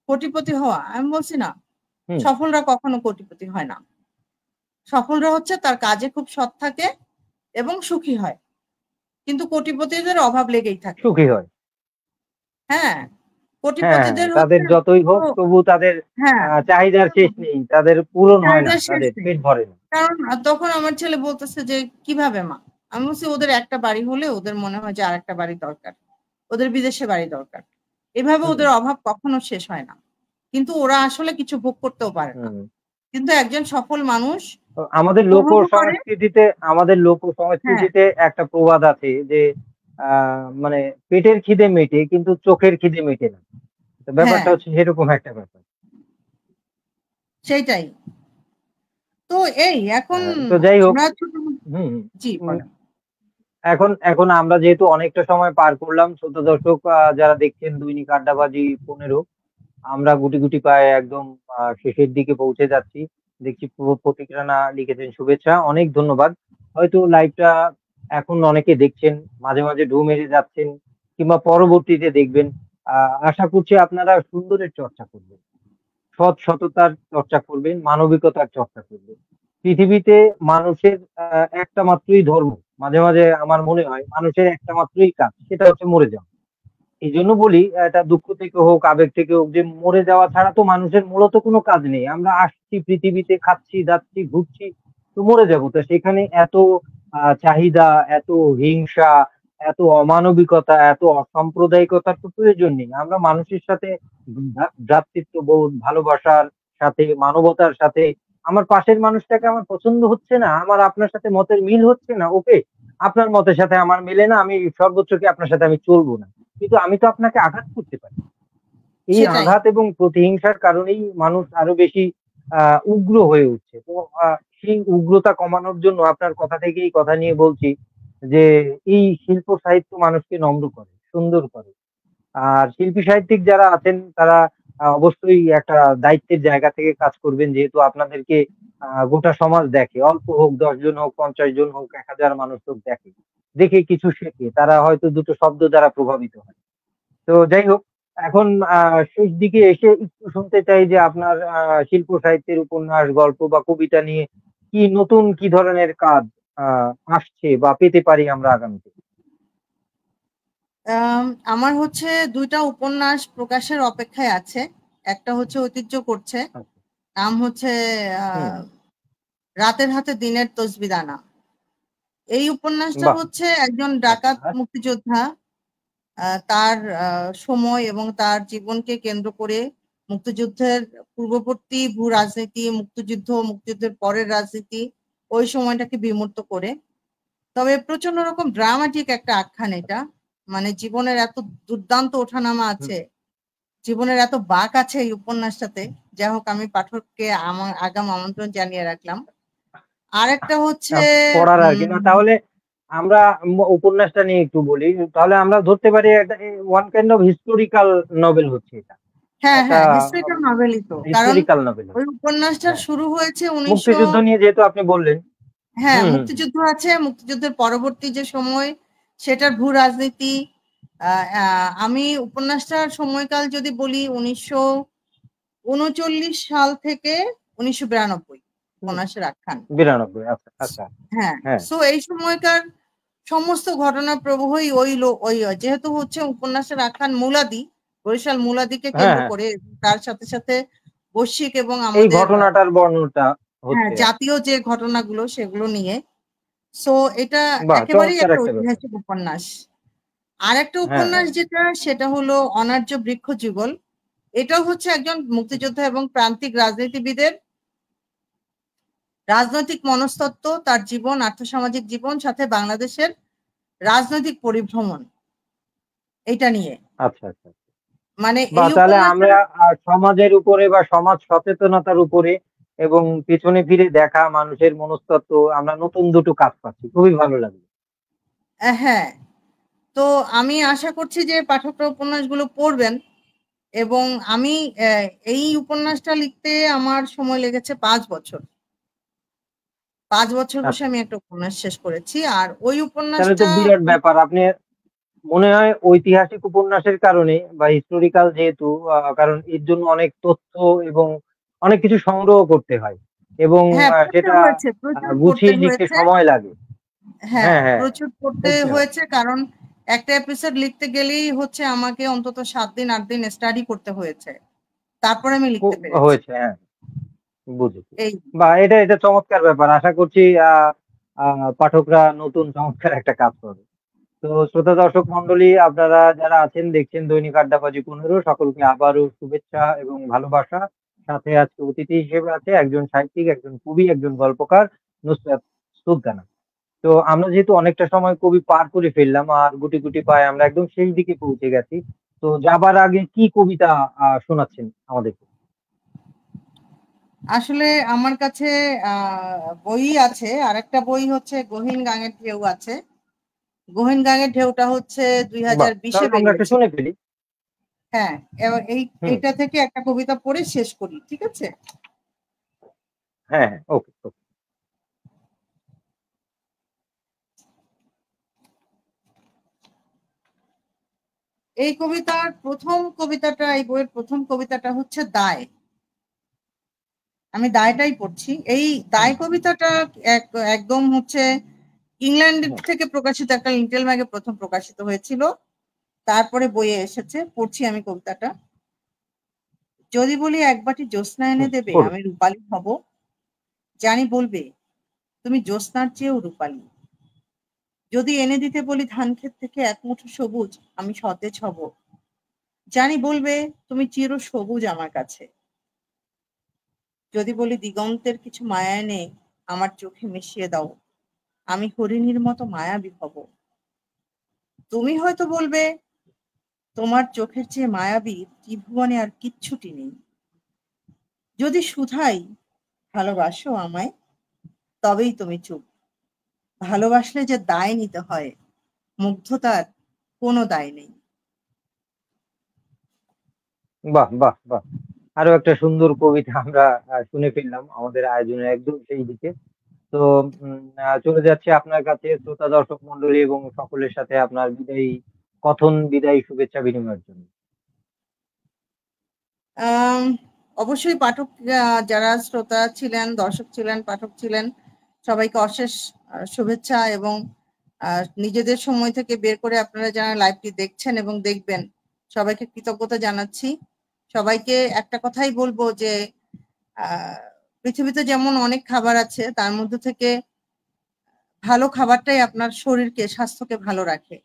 কোটিপতি হওয়া? আমি বলছি না, হুম। সফলরা কখনো কোটিপতি হয় না। সফলরা হচ্ছে তার কাজে খুব সৎ থাকে এবং সুখী হয়, কিন্তু কোটিপতিদের অভাব লেগেই থাকে। সুখী হয়। হ্যাঁ, হ্যাঁ, কোটিপতিদের তাদের হচ্ছে যতই হোক পুরো, তবু তাদের হ্যাঁ, চাহিদার শেষ নেই, তাদের পূরণ হয় না, চাহিদার শেষ তাদের নেই। পেট ভরে না। কারণ তখন আমার ছেলে বলতেছে যে কিভাবে মা? আমি বলছি ওদের একটা বাড়ি হলে ওদের মনে হয় যে আরেকটা বাড়ি দরকার, ওদের বিদেশে বাড়ি দরকার। এভাবে হুম ওদের অভাব কখনো শেষ হয় না, কিন্তু ওরা আসলে কিছু ভোগ করতেও পারে না। হুম। কিন্তু একজন সফল মানুষ তো আমাদের লোক উপভোগও করে। সংস্কৃতিতে, আমাদের লোক হ্যাঁ, সংস্কৃতিতে একটা প্রবাদ আছে যে মানে পেটের খিদে মেটে কিন্তু চোখের খিদে মেটে না। তো হ্যাঁ, ব্যাপারটা হচ্ছে সেরকম একটা ব্যাপার। সেইটাই। তো এই এখন তো যাই হোক। আমরা ছোট, হুম হুম। জি উম, বলেন। এখন এখন আমরা যেহেতু অনেকটা সময় পার করলাম, ছোট দর্শক যারা দেখছেন দৈনিক আড্ডাবাজি 15, আমরা গুটি গুটি পায়ে একদম শেষের দিকে পৌঁছে যাচ্ছি। দেখছি পূর্ব প্রতিক্রিয়া লিখেছেন শুভেচ্ছা, অনেক ধন্যবাদ। হয়তো লাইভটা এখন অনেকে দেখছেন, মাঝে মাঝে ঢু মেরে যাচ্ছেন, কিংবা পরবর্তীতে দেখবেন। আশা করছি আপনারা সুন্দরের চর্চা করবেন, সততার চর্চা করবেন, মানবিকতার চর্চা করবেন। পৃথিবীতে মানুষের একটা মাত্রই ধর্ম। মাঝে মাঝে আমার মনে হয় মানুষের একটা মাত্রই কাজ, সেটা হচ্ছে মরে যাওয়া। এই জন্য বলি, এটা দুঃখ থেকে হোক আবেগ থেকে হোক, যে মরে যাওয়া ছাড়া তো মানুষের মূলত কোনো কাজ নেই। আমরা আসছি পৃথিবীতে, খাচ্ছি যাচ্ছি ঘুরছি, তো মরে যাবো। তো সেখানে এত চাহিদা, এত হিংসা, এত অমানবিকতা, এত অসাম্প্রদায়িকতার তো প্রয়োজন নেই। আমরা মানুষের সাথে ভ্রাতৃত্ববোধ, ভালোবাসার সাথে, মানবতার সাথে, আমার পাশের মানুষটাকে আমার পছন্দ হচ্ছে না, আমার আপনার সাথে মতের মিল হচ্ছে না, ওকে, আপনার মতের সাথে আমার মেলে না, আমি সর্বোচ্চ কি আপনার সাথে আমি চলবো না, কিন্তু আমি তো আপনাকে আঘাত করতে পারি। এই সেটাই। আঘাত এবং প্রতিহিংসার কারণেই মানুষ আরো বেশি উগ্র হয়ে উঠছে। তো সেই উগ্রতা কমানোর জন্য আপনার কথা থেকেই কথা নিয়ে বলছি যে এই শিল্প সাহিত্য মানুষকে নম্র করে, সুন্দর করে। আর শিল্পী সাহিত্যিক যারা আছেন তারা অবশ্যই একটা দায়িত্বের জায়গা থেকে কাজ করবেন, যেহেতু আপনাদেরকে গোটা সমাজ দেখে, অল্প হোক, 10 জন হোক, 50 জন হোক, 1000 মানুষ হোক, দেখে, দেখে কিছু শেখে, তারা হয়তো দুটো শব্দ দ্বারা প্রভাবিত হয়। তো যাই হোক, এখন শেষ দিকে এসে একটু শুনতে চাই যে আপনার শিল্প সাহিত্যের উপন্যাস, গল্প বা কবিতা নিয়ে কি নতুন, কি ধরনের কাজ আসছে বা পেতে পারি আমরা আগামীতে। আম, আমার হচ্ছে 2টা উপন্যাস প্রকাশের অপেক্ষায় আছে। একটা হচ্ছে ঐতিহ্য করছে, আচ্ছা। নাম হচ্ছে হুম। আহ, রাতের হাতে দিনের তসবিদানা। এই উপন্যাসটা বাহ। হচ্ছে একজন আচ্ছা। ডাকাত মুক্তিযোদ্ধা, তার সময় এবং তার জীবনকে কেন্দ্র করে মুক্তিযুদ্ধের পূর্ববর্তী ভূ রাজনীতি, মুক্তিযুদ্ধ, মুক্তিযুদ্ধের পরের রাজনীতি, ওই সময়টাকে বিমূর্ত করে। তবে প্রচন্ড রকম ড্রামাটিক একটা আখ্যান এটা। মানে জীবনের এত দুর্দান্ত ওঠানামা হুম। আছে, জীবনের এত বাঁক আছে এই উপন্যাসটাতে। যাই হোক, আমি পাঠককে আমার আগাম আমন্ত্রণ জানিয়ে রাখলাম। আর একটা হচ্ছে পড়ার আর কি না, উম তাহলে আমরা উপন্যাসটা নিয়ে একটু বলি। তাহলে আমরা ধরতে পারি একটা one kind of historical novel হচ্ছে এটা, হ্যাঁ, একটা হ্যাঁ, হিস্ট্রিক্যাল নভেলই তো। কারণ হিস্টোরিক্যাল নভেল ওই হচ্ছে। উপন্যাসটার হ্যাঁ, শুরু হয়েছে 1900, মুক্তিযুদ্ধ নিয়ে যেহেতু আপনি বললেন। হ্যাঁ, হুম হুম হুম। মুক্তিযুদ্ধ আছে, মুক্তিযুদ্ধের পরবর্তী যে সময় সেটার ভূ রাজনীতি। আমি উপন্যাসটার সময়কাল যদি বলি 1939 সাল থেকে 1992, হুম। উপন্যাসের আখ্যান। 92, আচ্ছা আচ্ছা। হ্যাঁ, হ্যাঁ সো এই সময়কার সমস্ত ঘটনা প্রবাহই ওই যেহেতু হচ্ছে উপন্যাসের আখ্যান মুলাদি, বরিশাল মুলাদিকে হ্যাঁ কেন্দ্র হ্যাঁ, করে, তার সাথে সাথে বৈশ্বিক এবং এই আমাদের ঘটনাটার বর্ণনাটা হ্যাঁ হচ্ছে আর কি। জাতীয় যে ঘটনাগুলো সেগুলো নিয়ে। সো এটা বাহ, একেবারেই চমৎকার একটা একটা ব্যাপার। ঐতিহাসিক উপন্যাস। আর একটা হ্যাঁ উপন্যাস হ্যাঁ। যেটা, সেটা হলো অনার্য বৃক্ষ যুগল। এটাও হচ্ছে একজন হুম। মুক্তিযোদ্ধা এবং প্রান্তিক রাজনীতিবিদের রাজনৈতিক মনস্তত্ত্ব, তার জীবন, আর্থসামাজিক জীবন, সাথে বাংলাদেশের রাজনৈতিক পরিভ্রমণ, এটা নিয়ে। আচ্ছা আচ্ছা। মানে বা এই তাহলে উপন্যাসটা, আমরা সমাজের উপরে বা সমাজ সচেতনতার উপরে এবং পেছনে ফিরে দেখা মানুষের মনস্তত্ত্ব, আমরা নতুন দুটো কাজ পাচ্ছি, খুবই ভালো লাগলো। হ্যাঁ, তো আমি আশা করছি যে পাঠকরা উপন্যাসগুলো পড়বেন। এবং আমি আহ, এই উপন্যাসটা লিখতে আমার সময় লেগেছে 5 বছর। 5 বছর বসে আচ্ছা, আমি একটা উপন্যাস শেষ করেছি। আর ওই তাহলে তো উপন্যাসটা বিরাট ব্যাপার। আপনি মনে হয় ঐতিহাসিক উপন্যাসের কারণে বা হিস্টোরিক্যাল যেহেতু, কারণ এর জন্য অনেক তথ্য এবং অনেক কিছু সংগ্রহ করতে হয় এবং হ্যাঁ, পড়তে সেটা হয়েছে, প্রচুর পড়তে গুছিয়ে লিখতে হয়েছে। সময় লাগে। হ্যাঁ, হ্যাঁ, হ্যাঁ, প্রচুর পড়তে পড়তে হয়। হয়েছে, কারণ একটা এপিসোড লিখতে গেলেই হচ্ছে আমাকে অন্তত 7 দিন 8 দিন স্টাডি করতে হয়েছে, তারপরে আমি লিখতে পেরেছি। হয়েছে, হ্যাঁ, বুঝেছি। এই এটা চমৎকার ব্যাপার। আশা করছি পাঠকরা নতুন চমৎকার একটা কাজ করবে। তো শ্রোতা দর্শক মন্ডলী, আপনারা যারা আছেন দেখছেন দৈনিক আড্ডাবাজি 15, সকলকে আবারও শুভেচ্ছা এবং ভালোবাসা। সাথে আজকে অতিথি হিসেবে আছে একজন সাহিত্যিক, একজন কবি, একজন গল্পকার, নুসরাত সুলতানা। তো আমরা যেহেতু অনেকটা সময় কবি পার করে ফেললাম আর গুটি গুটি পায়ে আমরা একদম শেষ দিকে পৌঁছে গেছি, তো যাবার আগে কি কবিতা শোনাচ্ছেন আমাদেরকে? আসলে আমার কাছে বই আছে, আরেকটা বই হচ্ছে গহীন গাঙের ঢেউ আছে। গহীন গাঙের ঢেউটা হচ্ছে বাহ, 2020-এ তাহলে আমরা একটা বেরিয়েছিল। শুনে ফেলি। হ্যাঁ, এবার হুম। এইটা থেকে একটা কবিতা পড়ে শেষ করি, ঠিক আছে? হ্যাঁ, হ্যাঁ, ওকে, ওকে। এই বইয়ের প্রথম কবিতাটা হচ্ছে দায়। আমি দায়টাই পড়ছি। এই হুম, দায় কবিতাটা একদম হচ্ছে ইংল্যান্ড হুম, থেকে প্রকাশিত একটা লিটল ম্যাগে প্রথম প্রকাশিত হয়েছিল, তারপরে বইয়ে এসেছে। পড়ছি আমি কবিতাটা। যদি বলি এক বাটি জ্যোৎস্না এনে হুম, দেবে, পড়ুন। আমি রূপালী হব। জানি বলবে তুমি জ্যোৎস্নার চেয়েও রূপালী। যদি এনে দিতে বলি ধান ক্ষেত থেকে এক মুঠো সবুজ, আমি সতেজ হব। জানি বলবে তুমি চির সবুজ আমার কাছে। যদি বলি দিগন্তের কিছু মায়া এনে আমার চোখে মিশিয়ে দাও, আমি হরিণীর মতো মায়াবী হব। তুমি হয়তো বলবে তোমার চোখের চেয়ে মায়াবী ত্রিভুবনে আর কিচ্ছুটি নেই। যদি শুধাই ভালোবাসো আমায়, তবেই তুমি চুপ। ভালোবাসলে যে দায় নিতে হয়, মুগ্ধতার কোনো দায় নেই। বাহ, বাহ, বাহ! আরো একটা সুন্দর কবিতা আমরা শুনে ফেললাম আমাদের আয়োজনের একদম সেই দিকে। তো চলে যাচ্ছি আপনার কাছে শ্রোতা দর্শক মন্ডলী এবং সকলের সাথে আপনার বিদায়ী শুভেচ্ছা বিনিময়ের জন্য। আম, অবশ্যই পাঠক, যারা শ্রোতা ছিলেন, দর্শক ছিলেন, পাঠক ছিলেন, সবাইকে অশেষ শুভেচ্ছা এবং নিজেদের সময় থেকে বের করে আপনারা যারা লাইভটি দেখছেন এবং দেখবেন, সবাইকে কৃতজ্ঞতা জানাচ্ছি। সবাইকে একটা কথাই বলবো যে আহ, পৃথিবীতে যেমন অনেক খাবার আছে, তার মধ্যে থেকে ভালো খাবারটাই আপনার শরীরকে, স্বাস্থ্যকে ভালো রাখে।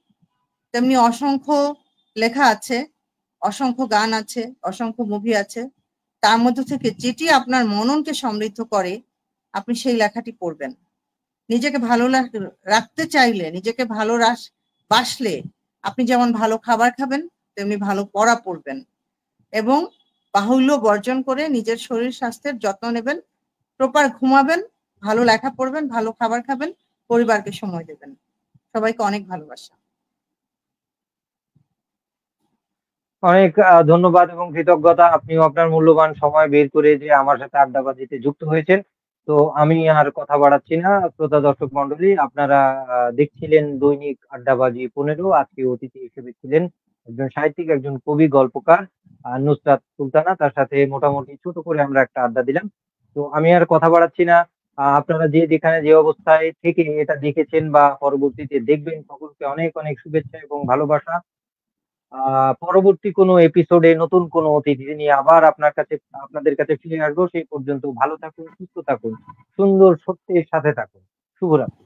তেমনি অসংখ্য লেখা আছে, অসংখ্য গান আছে, অসংখ্য মুভি আছে, তার মধ্যে থেকে যেটি আপনার মননকে সমৃদ্ধ করে, আপনি সেই লেখাটি পড়বেন। নিজেকে ভালো রাখতে চাইলে, নিজেকে বাসলে আপনি যেমন ভালো খাবার খাবেন, তেমনি ভালো পড়া পড়বেন এবং বাহুল্য বর্জন করে নিজের শরীর স্বাস্থ্যের যত্ন নেবেন, প্রপার ঘুমাবেন, ভালো লেখা পড়বেন, ভালো খাবার খাবেন, পরিবারকে সময় দেবেন। সবাইকে অনেক ভালোবাসা। অনেক ধন্যবাদ এবং কৃতজ্ঞতা। আপনিও আপনার মূল্যবান সময় বের করে যে আমার সাথে আড্ডাবাজিতে যুক্ত হয়েছেন। তো আমি আর কথা বাড়াচ্ছি না। শ্রোতা দর্শক মন্ডলী, আপনারা দেখছিলেন দৈনিক আড্ডাবাজি 15। আজকে অতিথি হিসেবে ছিলেন একজন সাহিত্যিক, একজন কবি, গল্পকার নুসরাত সুলতানা। তার সাথে মোটামুটি ছোট করে আমরা একটা আড্ডা দিলাম। তো আমি আর কথা বাড়াচ্ছি না। আপনারা যেখানে যে অবস্থায় থেকে এটা দেখেছেন বা পরবর্তীতে দেখবেন, সকলকে অনেক অনেক শুভেচ্ছা এবং ভালোবাসা। পরবর্তী কোনো এপিসোডে নতুন কোনো অতিথি নিয়ে আবার আপনাদের কাছে ফিরে আসবো। সেই পর্যন্ত ভালো থাকুন, সুস্থ থাকুন, সুন্দর সত্যের সাথে থাকুন। শুভরাত্রি।